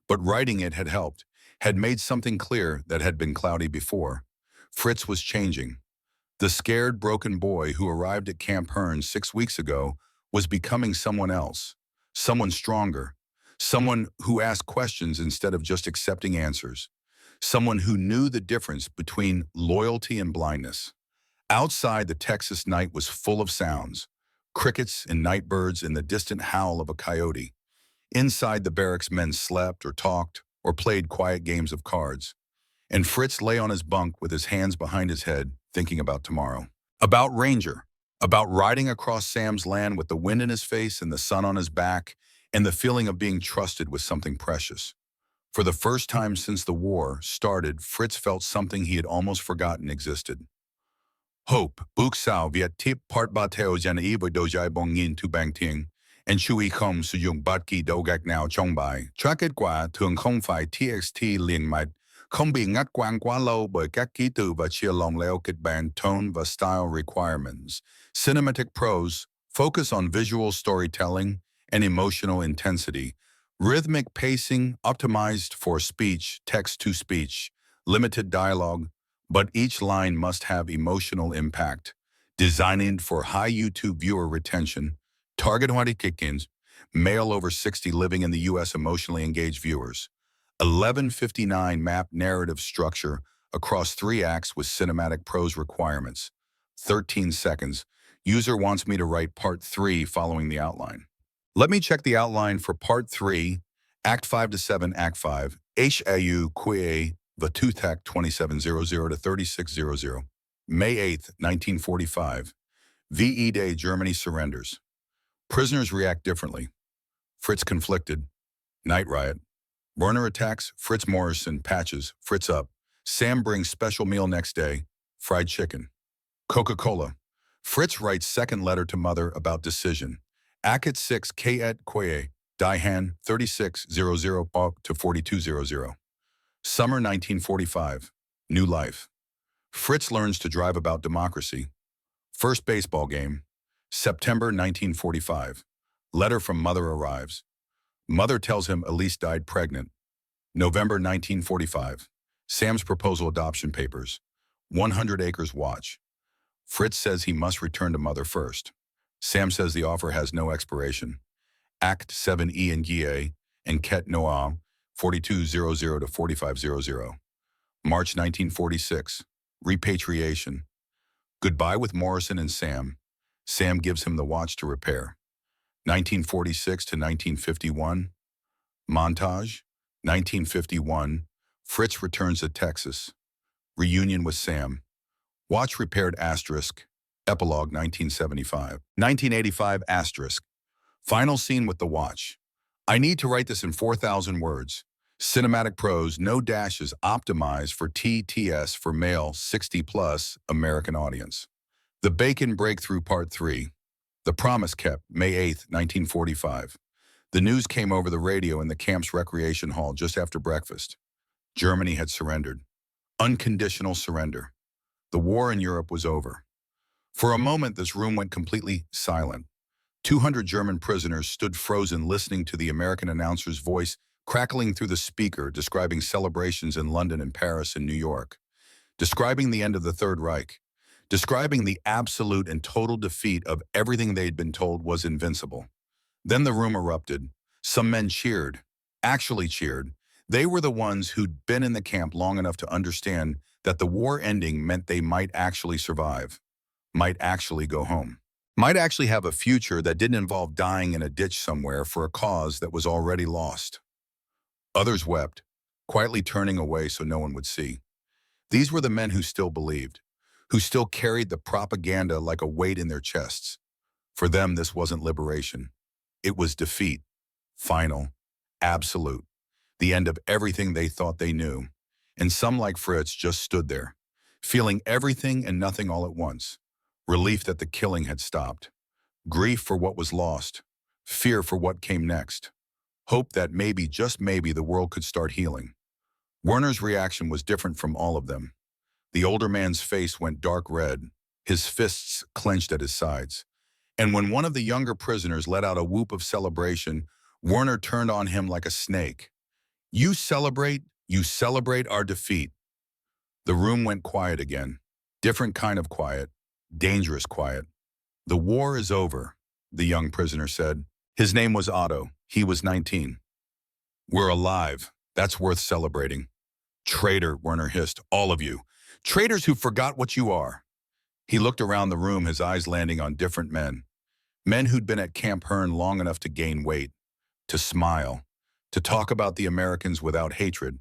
But writing it had helped, had made something clear that had been cloudy before. Fritz was changing. The scared, broken boy who arrived at Camp Hearn 6 weeks ago was becoming someone else, someone stronger, someone who asked questions instead of just accepting answers, someone who knew the difference between loyalty and blindness. Outside, the Texas night was full of sounds, crickets and night birds and the distant howl of a coyote. Inside, the barracks men slept or talked or played quiet games of cards. And Fritz lay on his bunk with his hands behind his head, thinking about tomorrow. About Ranger, about riding across Sam's land with the wind in his face and the sun on his back, and the feeling of being trusted with something precious. For the first time since the war started, Fritz felt something he had almost forgotten existed. Hope, buk sao viet tip part ba teo jan ivo dojai bong yin tu bang ting, and chui không sử dụng bất kỳ đồ gạch nào trong bài. Cho kết quả thường không phải TXT liền mạch, không bị ngắt quãng quá lâu bởi các ký tự và chia lòng leo kịch bản, tone và style requirements. Cinematic prose focus on visual storytelling and emotional intensity. Rhythmic pacing optimized for speech, text-to-speech, limited dialogue, but each line must have emotional impact. Designed for high YouTube viewer retention, target audience, male over 60 living in the U.S. emotionally engaged viewers. 1159 map narrative structure across 3 acts with cinematic prose requirements. 13 seconds. User wants me to write part 3 following the outline. Let me check the outline for part 3, Act 5 to 7, Act 5, WWII Vault 2700 to 3600. May 8th, 1945. VE Day, Germany surrenders. Prisoners react differently. Fritz conflicted. Night riot. Werner attacks, Fritz Morrison patches, Fritz up. Sam brings special meal next day, fried chicken. Coca-Cola. Fritz writes second letter to mother about decision. Acket 6 K.Et Quaye, Daihan 3600 to 4200. Summer 1945. New life. Fritz learns to drive about democracy. First baseball game. September 1945. Letter from mother arrives. Mother tells him Elise died pregnant. November 1945. Sam's proposal adoption papers. 100 acres watch. Fritz says he must return to mother first. Sam says the offer has no expiration. Act 7 E and Guillet and Ket Noam 4200 to 4500. March 1946. Repatriation. Goodbye with Morrison and Sam. Sam gives him the watch to repair. 1946 to 1951. Montage. 1951. Fritz returns to Texas. Reunion with Sam. Watch repaired asterisk. Epilogue 1975. 1985 asterisk. Final scene with the watch. I need to write this in 4,000 words. Cinematic prose, no dashes, optimized for TTS for male 60+ American audience. The Bacon Breakthrough Part 3. The Promise Kept, May 8th, 1945. The news came over the radio in the camp's recreation hall just after breakfast. Germany had surrendered. Unconditional surrender. The war in Europe was over. For a moment, this room went completely silent. 200 German prisoners stood frozen, listening to the American announcer's voice crackling through the speaker, describing celebrations in London and Paris and New York, describing the end of the Third Reich, describing the absolute and total defeat of everything they'd been told was invincible. Then the room erupted. Some men cheered, actually cheered. They were the ones who'd been in the camp long enough to understand that the war ending meant they might actually survive, might actually go home, might actually have a future that didn't involve dying in a ditch somewhere for a cause that was already lost. Others wept, quietly turning away so no one would see. These were the men who still believed, who still carried the propaganda like a weight in their chests. For them, this wasn't liberation. It was defeat, final, absolute, the end of everything they thought they knew. And some, like Fritz, just stood there, feeling everything and nothing all at once. Relief that the killing had stopped, grief for what was lost, fear for what came next, hope that maybe, just maybe, the world could start healing. Werner's reaction was different from all of them. The older man's face went dark red, his fists clenched at his sides. And when one of the younger prisoners let out a whoop of celebration, Werner turned on him like a snake. You celebrate our defeat." The room went quiet again. Different kind of quiet, dangerous quiet. "The war is over," the young prisoner said. His name was Otto. He was 19. "We're alive. That's worth celebrating." "Traitor," Werner hissed. "All of you. Traitors who forgot what you are." He looked around the room, his eyes landing on different men. Men who'd been at Camp Hearn long enough to gain weight, to smile, to talk about the Americans without hatred.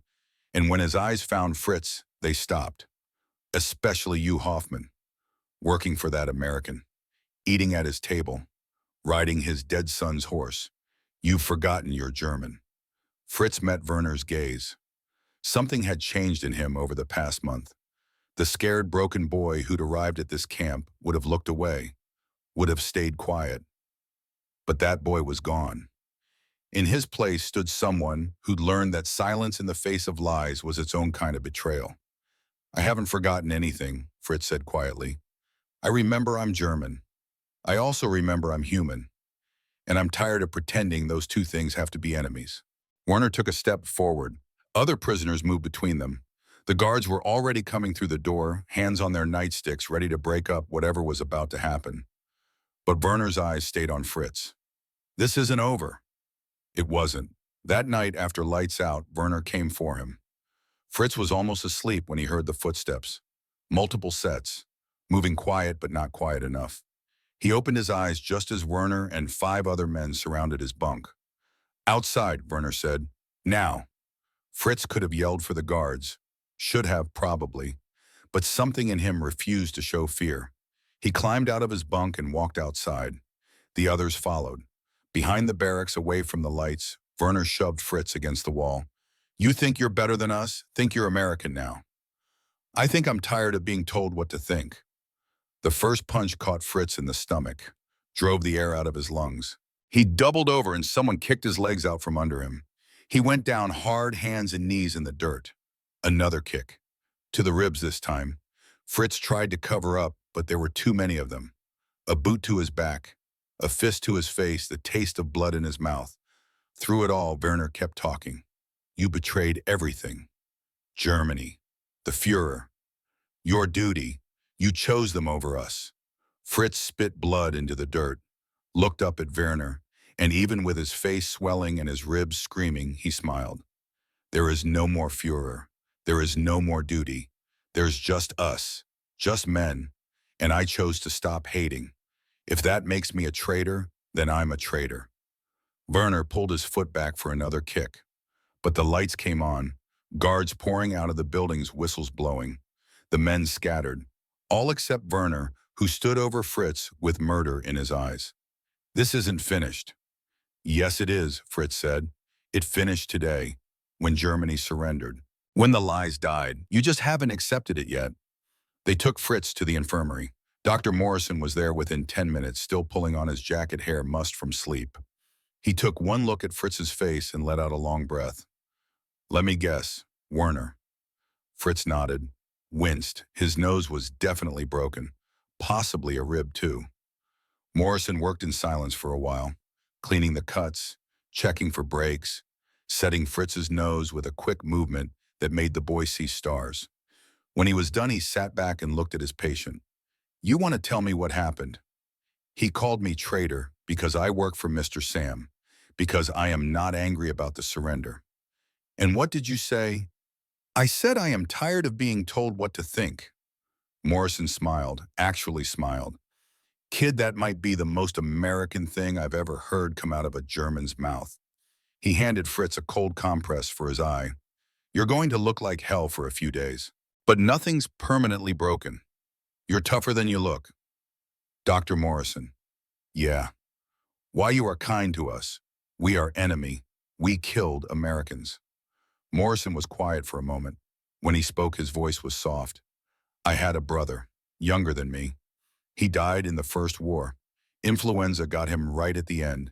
And when his eyes found Fritz, they stopped. Especially you, Hoffman, working for that American, eating at his table, riding his dead son's horse. You've forgotten you're German. Fritz met Werner's gaze. Something had changed in him over the past month. The scared, broken boy who'd arrived at this camp would have looked away, would have stayed quiet. But that boy was gone. In his place stood someone who'd learned that silence in the face of lies was its own kind of betrayal. I haven't forgotten anything, Fritz said quietly. I remember I'm German. I also remember I'm human. And I'm tired of pretending those two things have to be enemies. Werner took a step forward. Other prisoners moved between them. The guards were already coming through the door, hands on their nightsticks, ready to break up whatever was about to happen. But Werner's eyes stayed on Fritz. This isn't over. It wasn't. That night, after lights out, Werner came for him. Fritz was almost asleep when he heard the footsteps. Multiple sets, moving quiet but not quiet enough. He opened his eyes just as Werner and 5 other men surrounded his bunk. Outside, Werner said. Now. Fritz could have yelled for the guards. Should have, probably. But something in him refused to show fear. He climbed out of his bunk and walked outside. The others followed. Behind the barracks, away from the lights, Werner shoved Fritz against the wall. You think you're better than us? Think you're American now. I think I'm tired of being told what to think. The first punch caught Fritz in the stomach, drove the air out of his lungs. He doubled over and someone kicked his legs out from under him. He went down hard, hands and knees in the dirt. Another kick. To the ribs this time. Fritz tried to cover up, but there were too many of them. A boot to his back, a fist to his face, the taste of blood in his mouth. Through it all, Werner kept talking. You betrayed everything. Germany, the Führer. Your duty. You chose them over us. Fritz spit blood into the dirt, looked up at Werner, and even with his face swelling and his ribs screaming, he smiled. There is no more Führer. There is no more duty. There's just us, just men, and I chose to stop hating. If that makes me a traitor, then I'm a traitor. Werner pulled his foot back for another kick. But the lights came on, guards pouring out of the buildings, whistles blowing. The men scattered, all except Werner, who stood over Fritz with murder in his eyes. This isn't finished. Yes, it is, Fritz said. It finished today, when Germany surrendered. When the lies died, you just haven't accepted it yet. They took Fritz to the infirmary. Dr. Morrison was there within 10 minutes, still pulling on his jacket hair mussed from sleep. He took one look at Fritz's face and let out a long breath. Let me guess, Werner. Fritz nodded, winced. His nose was definitely broken, possibly a rib too. Morrison worked in silence for a while, cleaning the cuts, checking for breaks, setting Fritz's nose with a quick movement that made the boy see stars. When he was done, he sat back and looked at his patient. You want to tell me what happened? He called me traitor because I work for Mr. Sam, because I am not angry about the surrender. And what did you say? I said I am tired of being told what to think. Morrison smiled, actually smiled. Kid, that might be the most American thing I've ever heard come out of a German's mouth. He handed Fritz a cold compress for his eye. You're going to look like hell for a few days. But nothing's permanently broken. You're tougher than you look. Dr. Morrison. Yeah. Why you are kind to us. We are enemy. We killed Americans. Morrison was quiet for a moment. When he spoke, his voice was soft. I had a brother, younger than me. He died in the First War. Influenza got him right at the end.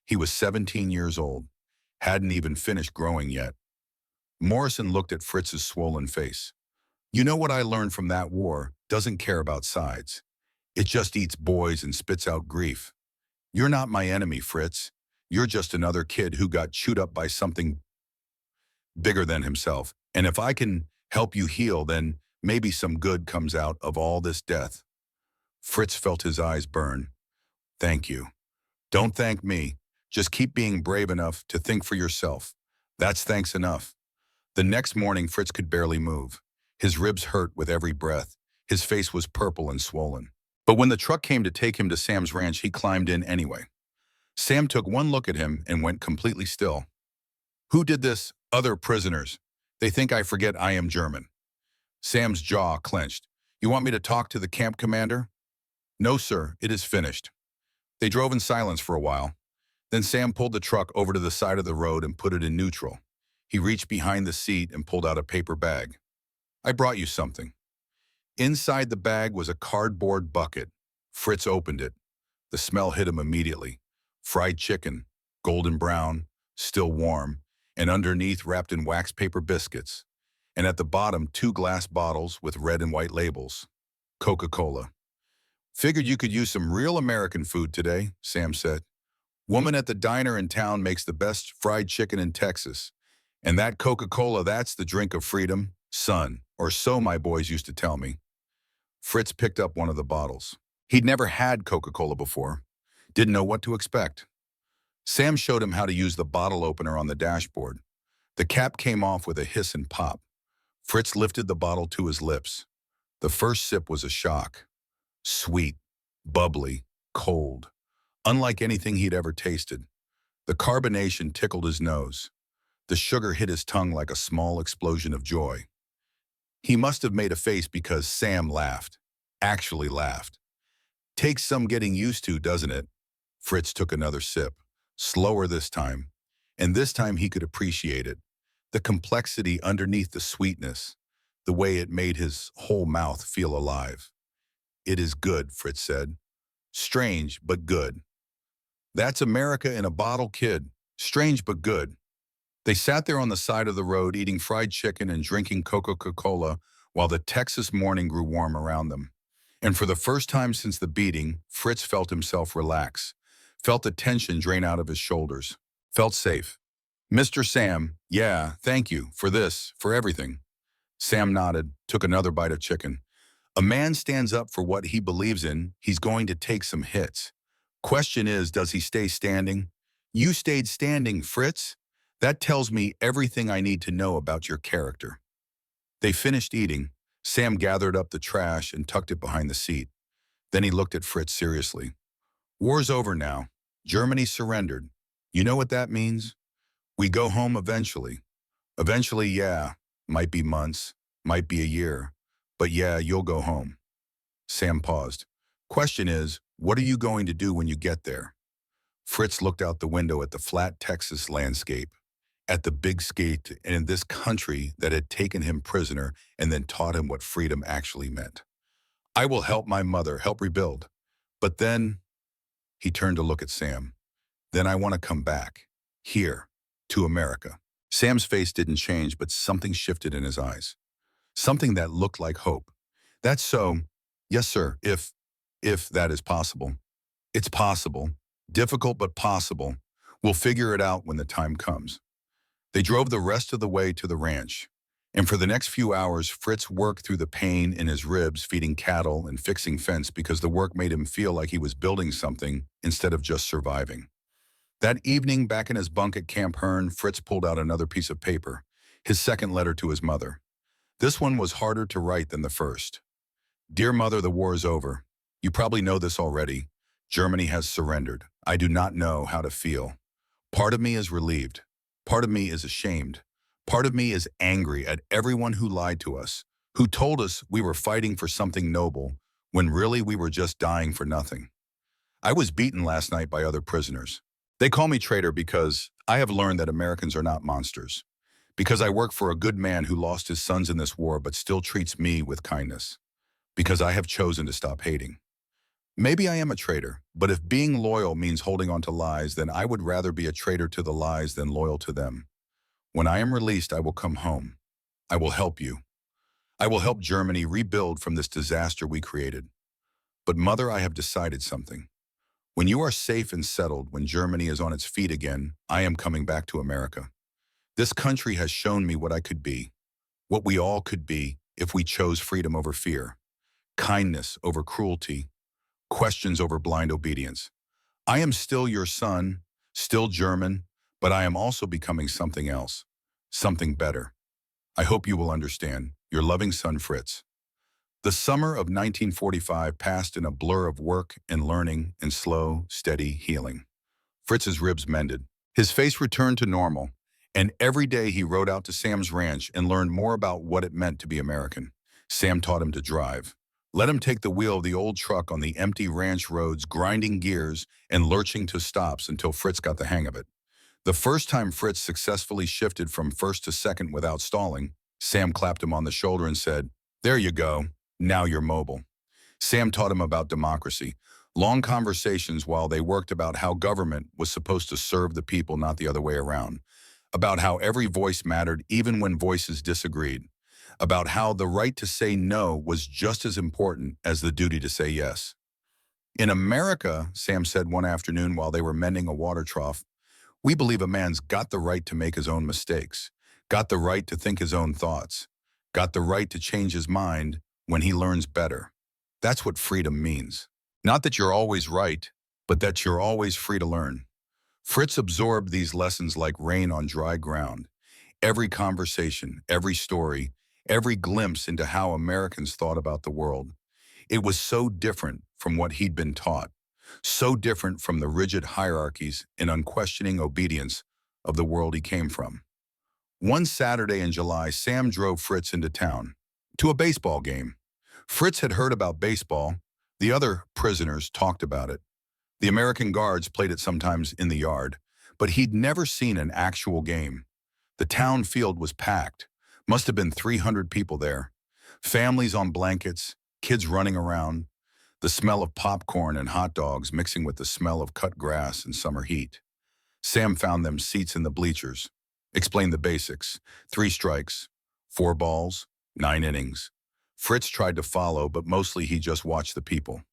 He was 17 years old. Hadn't even finished growing yet. Morrison looked at Fritz's swollen face. You know what I learned from that war? Doesn't care about sides. It just eats boys and spits out grief. You're not my enemy, Fritz. You're just another kid who got chewed up by something bigger than himself. And if I can help you heal, then maybe some good comes out of all this death. Fritz felt his eyes burn. Thank you. Don't thank me. Just keep being brave enough to think for yourself. That's thanks enough. The next morning, Fritz could barely move. His ribs hurt with every breath. His face was purple and swollen. But when the truck came to take him to Sam's ranch, he climbed in anyway. Sam took one look at him and went completely still. Who did this? Other prisoners. They think I forget I am German. Sam's jaw clenched. You want me to talk to the camp commander? No, sir, it is finished. They drove in silence for a while. Then Sam pulled the truck over to the side of the road and put it in neutral. He reached behind the seat and pulled out a paper bag. I brought you something. Inside the bag was a cardboard bucket. Fritz opened it. The smell hit him immediately. fried chicken, golden brown, still warm, and underneath wrapped in wax paper biscuits. And at the bottom, 2 glass bottles with red and white labels. Coca-Cola. Figured you could use some real American food today, Sam said. Woman at the diner in town makes the best fried chicken in Texas. And that Coca-Cola, that's the drink of freedom, son, or so my boys used to tell me. Fritz picked up one of the bottles. He'd never had Coca-Cola before. Didn't know what to expect. Sam showed him how to use the bottle opener on the dashboard. The cap came off with a hiss and pop. Fritz lifted the bottle to his lips. The first sip was a shock. Sweet, bubbly, cold. Unlike anything he'd ever tasted. The carbonation tickled his nose. The sugar hit his tongue like a small explosion of joy. He must have made a face because Sam laughed. Actually laughed. Takes some getting used to, doesn't it? Fritz took another sip. Slower this time. And this time he could appreciate it. The complexity underneath the sweetness. The way it made his whole mouth feel alive. It is good, Fritz said. Strange, but good. That's America in a bottle, kid. Strange, but good. They sat there on the side of the road eating fried chicken and drinking Coca-Cola while the Texas morning grew warm around them. And for the first time since the beating, Fritz felt himself relax. Felt the tension drain out of his shoulders. Felt safe. Mr. Sam, yeah, thank you for this, for everything. Sam nodded, took another bite of chicken. A man stands up for what he believes in, he's going to take some hits. Question is, does he stay standing? You stayed standing, Fritz. That tells me everything I need to know about your character. They finished eating. Sam gathered up the trash and tucked it behind the seat. Then he looked at Fritz seriously. War's over now. Germany surrendered. You know what that means? We go home eventually. Eventually, yeah. Might be months, might be a year. But yeah, you'll go home. Sam paused. Question is, what are you going to do when you get there? Fritz looked out the window at the flat Texas landscape, at the big skate and in this country that had taken him prisoner and then taught him what freedom actually meant. I will help my mother, help rebuild. But then, he turned to look at Sam. Then I want to come back, here, to America. Sam's face didn't change, but something shifted in his eyes. Something that looked like hope. That's so, yes sir, if that is possible. It's possible. Difficult but possible. We'll figure it out when the time comes. They drove the rest of the way to the ranch. And for the next few hours, Fritz worked through the pain in his ribs feeding cattle and fixing fence because the work made him feel like he was building something instead of just surviving. That evening, back in his bunk at Camp Hearn, Fritz pulled out another piece of paper, his second letter to his mother. This one was harder to write than the first. Dear Mother, the war is over. You probably know this already. Germany has surrendered. I do not know how to feel. Part of me is relieved. Part of me is ashamed. Part of me is angry at everyone who lied to us, who told us we were fighting for something noble, when really we were just dying for nothing. I was beaten last night by other prisoners. They call me traitor because I have learned that Americans are not monsters. Because I work for a good man who lost his sons in this war but still treats me with kindness. Because I have chosen to stop hating. Maybe I am a traitor, but if being loyal means holding on to lies, then I would rather be a traitor to the lies than loyal to them. When I am released, I will come home. I will help you. I will help Germany rebuild from this disaster we created. But Mother, I have decided something. When you are safe and settled, when Germany is on its feet again, I am coming back to America. This country has shown me what I could be, what we all could be if we chose freedom over fear, kindness over cruelty, questions over blind obedience. I am still your son, still German, but I am also becoming something else, something better. I hope you will understand. Your loving son, Fritz. The summer of 1945 passed in a blur of work and learning and slow, steady healing. Fritz's ribs mended. His face returned to normal, and every day he rode out to Sam's ranch and learned more about what it meant to be American. Sam taught him to drive. Let him take the wheel of the old truck on the empty ranch roads, grinding gears and lurching to stops until Fritz got the hang of it. The first time Fritz successfully shifted from first to second without stalling, Sam clapped him on the shoulder and said, "There you go. Now you're mobile." Sam taught him about democracy, Long conversations while they worked about how government was supposed to serve the people, not the other way around. About how every voice mattered even when voices disagreed. About how the right to say no was just as important as the duty to say yes. In America, Sam said one afternoon while they were mending a water trough, we believe a man's got the right to make his own mistakes, got the right to think his own thoughts, got the right to change his mind when he learns better. That's what freedom means. Not that you're always right, but that you're always free to learn. Fritz absorbed these lessons like rain on dry ground. Every conversation, every story, every glimpse into how Americans thought about the world. It was so different from what he'd been taught, so different from the rigid hierarchies and unquestioning obedience of the world he came from. One Saturday in July, Sam drove Fritz into town, to a baseball game. Fritz had heard about baseball. The other prisoners talked about it. The American guards played it sometimes in the yard, but he'd never seen an actual game. The town field was packed. Must have been 300 people there. Families on blankets, kids running around, the smell of popcorn and hot dogs mixing with the smell of cut grass and summer heat. Sam found them seats in the bleachers, explained the basics: 3 strikes, 4 balls, 9 innings. Fritz tried to follow, but mostly he just watched the people,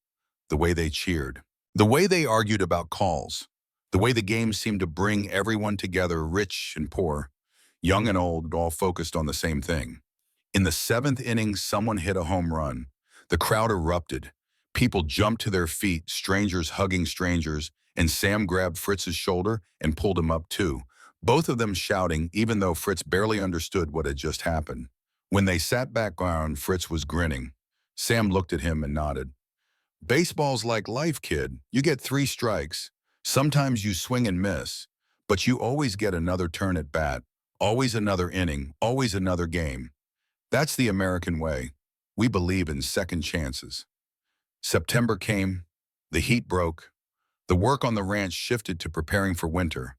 the way they cheered, the way they argued about calls, the way the game seemed to bring everyone together, rich and poor, young and old, all focused on the same thing. In the 7th inning, someone hit a home run. The crowd erupted. People jumped to their feet, strangers hugging strangers, and Sam grabbed Fritz's shoulder and pulled him up too, both of them shouting even though Fritz barely understood what had just happened. When they sat back down, Fritz was grinning. Sam looked at him and nodded. Baseball's like life, kid. You get 3 strikes. Sometimes you swing and miss, but you always get another turn at bat, always another inning, always another game. That's the American way. We believe in second chances. September came. The heat broke. The work on the ranch shifted to preparing for winter.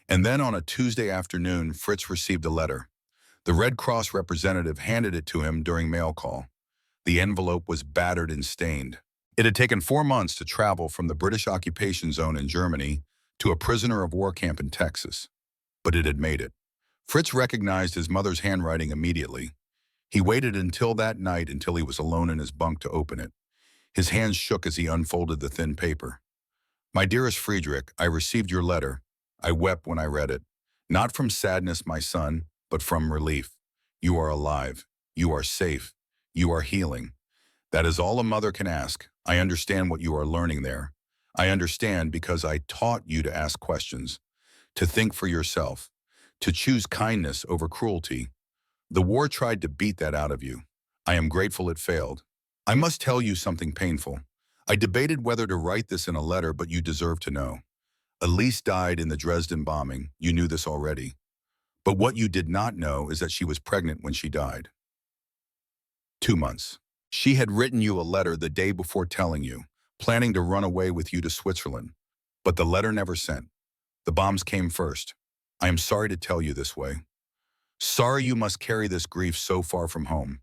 And then on a Tuesday afternoon, Fritz received a letter. The Red Cross representative handed it to him during mail call. The envelope was battered and stained. It had taken 4 months to travel from the British occupation zone in Germany to a prisoner of war camp in Texas. But it had made it. Fritz recognized his mother's handwriting immediately. He waited until that night until he was alone in his bunk to open it. His hands shook as he unfolded the thin paper. My dearest Friedrich, I received your letter. I wept when I read it. Not from sadness, my son, but from relief. You are alive. You are safe. You are healing. That is all a mother can ask. I understand what you are learning there. I understand because I taught you to ask questions, to think for yourself, to choose kindness over cruelty. The war tried to beat that out of you. I am grateful it failed. I must tell you something painful. I debated whether to write this in a letter, but you deserve to know. Elise died in the Dresden bombing. You knew this already. But what you did not know is that she was pregnant when she died. 2 months. She had written you a letter the day before telling you, planning to run away with you to Switzerland. But the letter never sent. The bombs came first. I am sorry to tell you this way. Sorry you must carry this grief so far from home.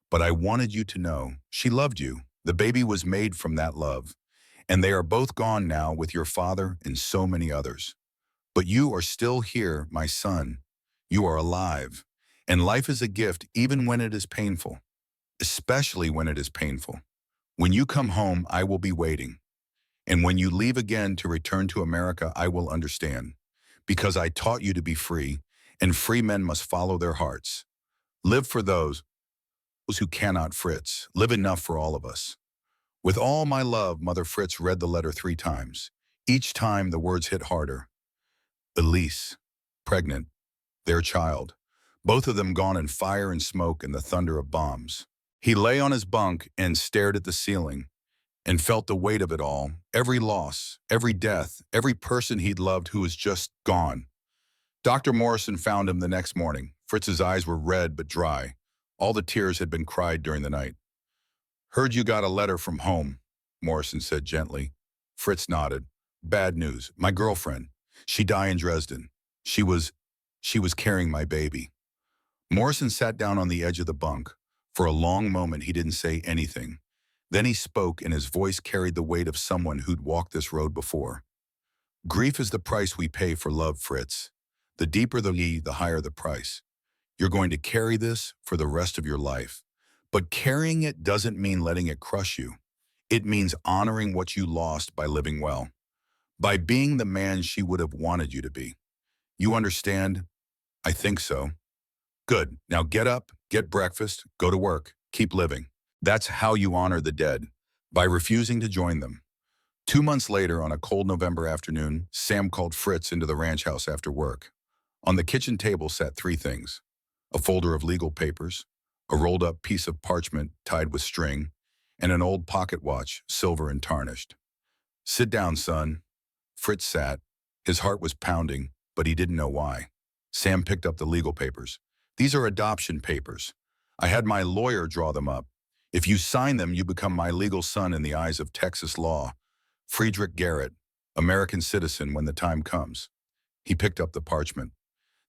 But I wanted you to know she loved you. The baby was made from that love. And they are both gone now with your father and so many others. But you are still here, my son. You are alive. And life is a gift even when it is painful. Especially when it is painful. When you come home, I will be waiting. And when you leave again to return to America, I will understand. Because I taught you to be free, and free men must follow their hearts. Live for those who cannot, Fritz. Live enough for all of us. With all my love, Mother. Fritz read the letter 3 times. Each time the words hit harder. Elise, pregnant, their child. Both of them gone in fire and smoke and the thunder of bombs. He lay on his bunk and stared at the ceiling and felt the weight of it all, every loss, every death, every person he'd loved who was just gone. Dr. Morrison found him the next morning. Fritz's eyes were red but dry. All the tears had been cried during the night. Heard you got a letter from home, Morrison said gently. Fritz nodded. Bad news. My girlfriend. She died in Dresden. She was carrying my baby. Morrison sat down on the edge of the bunk. For a long moment he didn't say anything. Then he spoke, and his voice carried the weight of someone who'd walked this road before. Grief is the price we pay for love, Fritz. The deeper the E, the higher the price. You're going to carry this for the rest of your life. But carrying it doesn't mean letting it crush you. It means honoring what you lost by living well, by being the man she would have wanted you to be. You understand? I think so. Good. Now get up, get breakfast, go to work, keep living. That's how you honor the dead, by refusing to join them. 2 months later, on a cold November afternoon, Sam called Fritz into the ranch house after work. On the kitchen table sat three things: a folder of legal papers, a rolled-up piece of parchment tied with string, and an old pocket watch, silver and tarnished. "Sit down, son." Fritz sat. His heart was pounding, but he didn't know why. Sam picked up the legal papers. "These are adoption papers. I had my lawyer draw them up. If you sign them, you become my legal son in the eyes of Texas law. Friedrich Garrett, American citizen when the time comes." He picked up the parchment.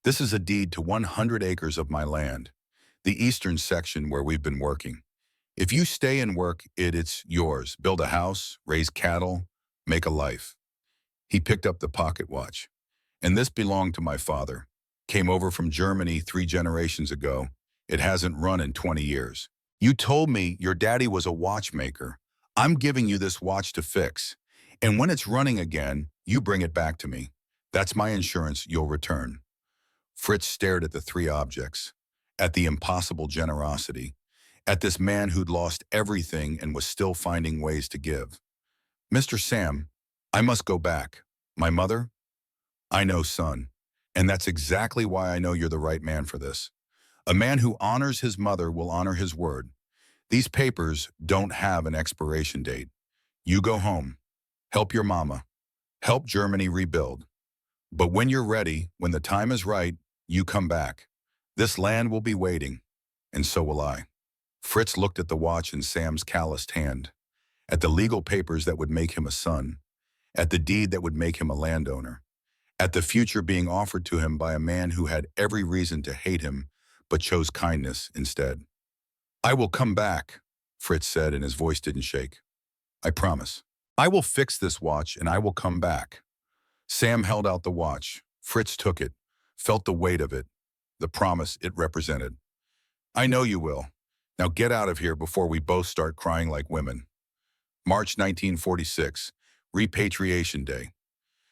"This is a deed to 100 acres of my land, the eastern section where we've been working. If you stay and work it's yours. Build a house, raise cattle, make a life." He picked up the pocket watch. "And this belonged to my father. Came over from Germany 3 generations ago. It hasn't run in 20 years. You told me your daddy was a watchmaker. I'm giving you this watch to fix. And when it's running again, you bring it back to me. That's my insurance you'll return." Fritz stared at the three objects, at the impossible generosity, at this man who'd lost everything and was still finding ways to give. "Mr. Sam, I must go back. My mother?" "I know, son. And that's exactly why I know you're the right man for this. A man who honors his mother will honor his word. These papers don't have an expiration date. You go home. Help your mama. Help Germany rebuild. But when you're ready, when the time is right, you come back. This land will be waiting, and so will I." Fritz looked at the watch in Sam's calloused hand, at the legal papers that would make him a son, at the deed that would make him a landowner, at the future being offered to him by a man who had every reason to hate him but chose kindness instead. "I will come back," Fritz said, and his voice didn't shake. "I promise. I will fix this watch and I will come back." Sam held out the watch. Fritz took it, felt the weight of it, the promise it represented. "I know you will. Now get out of here before we both start crying like women." March 1946, Repatriation Day.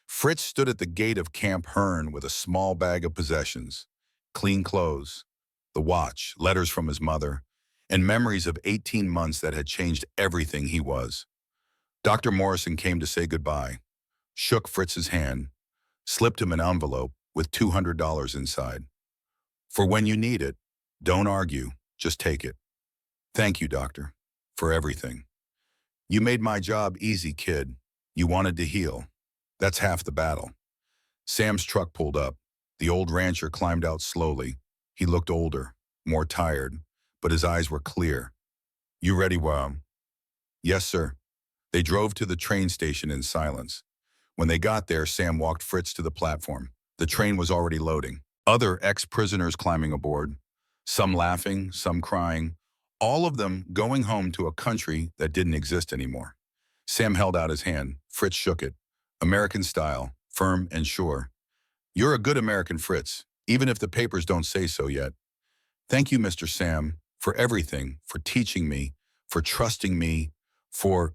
Fritz stood at the gate of Camp Hearn with a small bag of possessions: clean clothes, the watch, letters from his mother, and memories of 18 months that had changed everything he was. Dr. Morrison came to say goodbye, shook Fritz's hand, slipped him an envelope with $200 inside. "For when you need it, don't argue, just take it. Thank you, doctor, for everything. You made my job easy, kid. You wanted to heal. That's half the battle." Sam's truck pulled up. The old rancher climbed out slowly. He looked older, more tired, but his eyes were clear. "You ready, WWII?" "Yes, sir." They drove to the train station in silence. When they got there, Sam walked Fritz to the platform. The train was already loading. Other ex-prisoners climbing aboard, some laughing, some crying, all of them going home to a country that didn't exist anymore. Sam held out his hand. Fritz shook it. American style, firm and sure. "You're a good American, Fritz, even if the papers don't say so yet. Thank you, Mr. Sam, for everything, for teaching me, for trusting me, for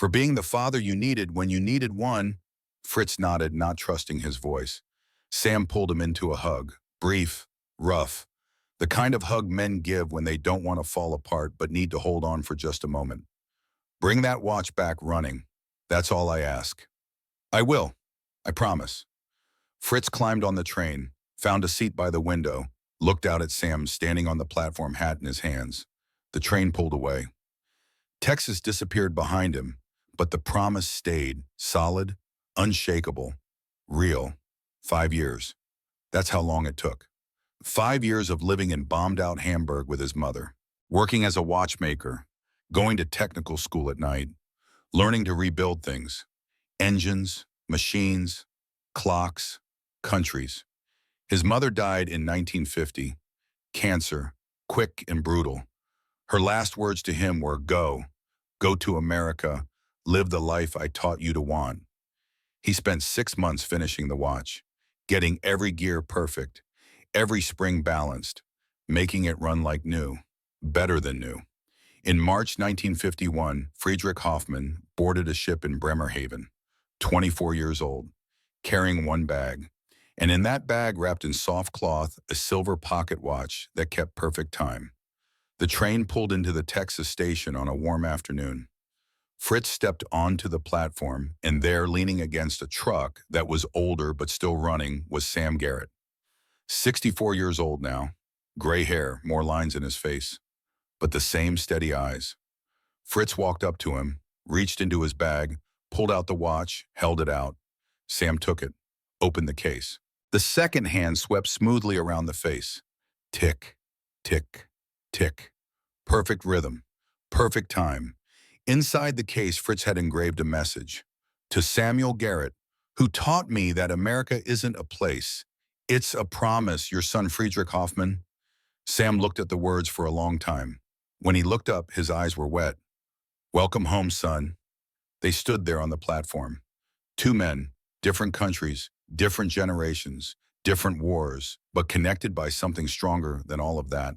being the father you needed when you needed one." Fritz nodded, not trusting his voice. Sam pulled him into a hug, brief, rough, the kind of hug men give when they don't want to fall apart but need to hold on for just a moment. "Bring that watch back running. That's all I ask." "I will. I promise." Fritz climbed on the train, found a seat by the window, looked out at Sam standing on the platform, hat in his hands. The train pulled away. Texas disappeared behind him, but the promise stayed, solid, unshakable, real. 5 years. That's how long it took. 5 years of living in bombed-out Hamburg with his mother, working as a watchmaker, going to technical school at night, learning to rebuild things: engines, machines, clocks, countries. His mother died in 1950, cancer, quick and brutal. Her last words to him were, "Go, Go to America, live the life I taught you to want. He spent 6 months finishing the watch, getting every gear perfect, every spring balanced, making it run like new, better than new. In March 1951, Friedrich Hoffmann boarded a ship in Bremerhaven, 24 years old, carrying one bag. And in that bag, wrapped in soft cloth, a silver pocket watch that kept perfect time. The train pulled into the Texas station on a warm afternoon. Fritz stepped onto the platform, and there, leaning against a truck that was older but still running, was Sam Garrett. 64 years old now, gray hair, more lines in his face, but the same steady eyes. Fritz walked up to him, reached into his bag, pulled out the watch, held it out. Sam took it, opened the case. The second hand swept smoothly around the face. Tick, tick, tick. Perfect rhythm, perfect time. Inside the case, Fritz had engraved a message. To Samuel Garrett, who taught me that America isn't a place. It's a promise, your son Friedrich Hoffmann. Sam looked at the words for a long time. When he looked up, his eyes were wet. Welcome home, son. They stood there on the platform. Two men, different countries, different generations, different wars, but connected by something stronger than all of that.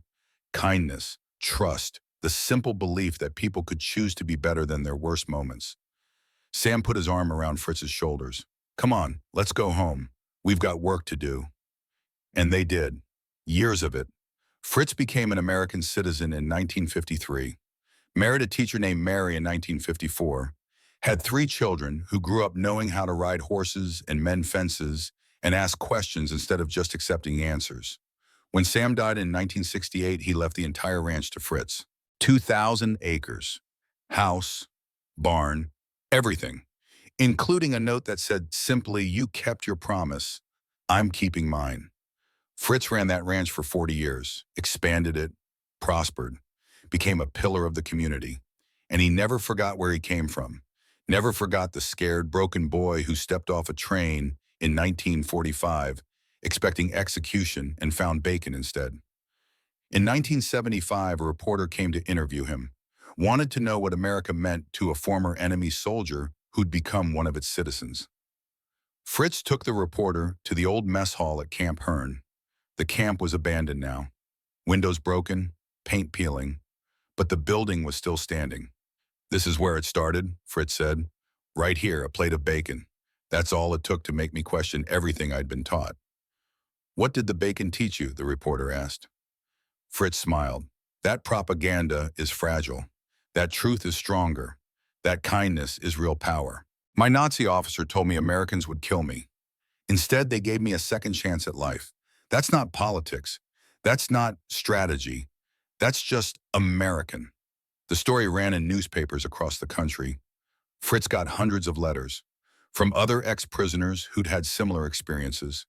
Kindness, trust, the simple belief that people could choose to be better than their worst moments. Sam put his arm around Fritz's shoulders. Come on, let's go home. We've got work to do. And they did. Years of it. Fritz became an American citizen in 1953, married a teacher named Mary in 1954, had 3 children who grew up knowing how to ride horses and mend fences and ask questions instead of just accepting answers. When Sam died in 1968, he left the entire ranch to Fritz. 2,000 acres, house, barn, everything, including a note that said simply, you kept your promise, I'm keeping mine. Fritz ran that ranch for 40 years, expanded it, prospered, became a pillar of the community. And he never forgot where he came from, never forgot the scared, broken boy who stepped off a train in 1945, expecting execution and found bacon instead. In 1975, a reporter came to interview him, wanted to know what America meant to a former enemy soldier who'd become one of its citizens. Fritz took the reporter to the old mess hall at Camp Hearn. The camp was abandoned now, windows broken, paint peeling, but the building was still standing. This is where it started, Fritz said. Right here, a plate of bacon. That's all it took to make me question everything I'd been taught. What did the bacon teach you? The reporter asked. Fritz smiled. That propaganda is fragile. That truth is stronger. That kindness is real power. My Nazi officer told me Americans would kill me. Instead, they gave me a second chance at life. That's not politics. That's not strategy. That's just American. The story ran in newspapers across the country. Fritz got hundreds of letters from other ex-prisoners who'd had similar experiences,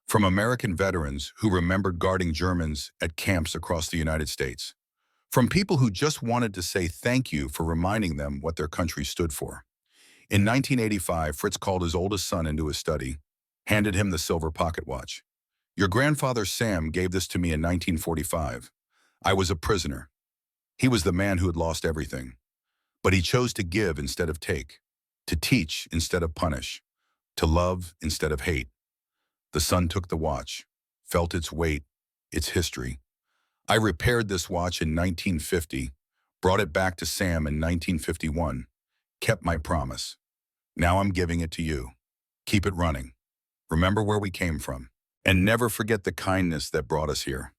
from American veterans who remembered guarding Germans at camps across the United States, from people who just wanted to say thank you for reminding them what their country stood for. In 1985, Fritz called his oldest son into his study, handed him the silver pocket watch. Your grandfather Sam gave this to me in 1945. I was a prisoner. He was the man who had lost everything. But he chose to give instead of take, to teach instead of punish, to love instead of hate. The son took the watch, felt its weight, its history. I repaired this watch in 1950, brought it back to Sam in 1951, kept my promise. Now I'm giving it to you. Keep it running. Remember where we came from. And never forget the kindness that brought us here.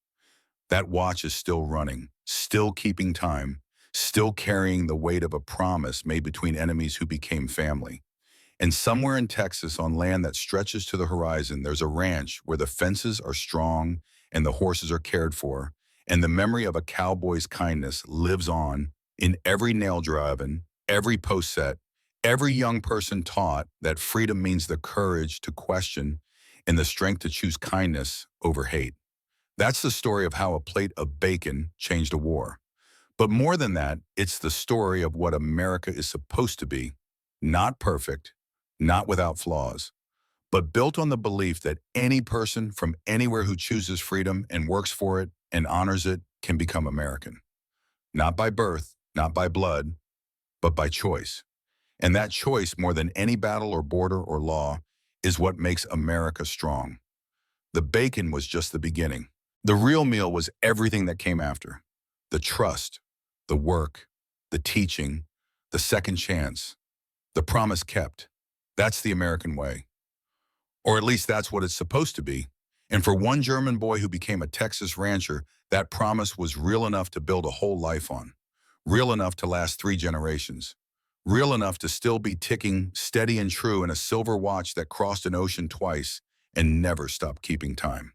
That watch is still running, still keeping time, still carrying the weight of a promise made between enemies who became family. And somewhere in Texas, on land that stretches to the horizon, there's a ranch where the fences are strong and the horses are cared for, and the memory of a cowboy's kindness lives on in every nail driving, every post set, every young person taught that freedom means the courage to question and the strength to choose kindness over hate. That's the story of how a plate of bacon changed a war. But more than that, it's the story of what America is supposed to be, not perfect, not without flaws, but built on the belief that any person from anywhere who chooses freedom and works for it and honors it can become American. Not by birth, not by blood, but by choice. And that choice, more than any battle or border or law, is what makes America strong. The bacon was just the beginning. The real meal was everything that came after. The trust, the work, the teaching, the second chance, the promise kept. That's the American way. Or at least that's what it's supposed to be. And for one German boy who became a Texas rancher, that promise was real enough to build a whole life on. Real enough to last 3 generations. Real enough to still be ticking steady and true in a silver watch that crossed an ocean twice and never stopped keeping time.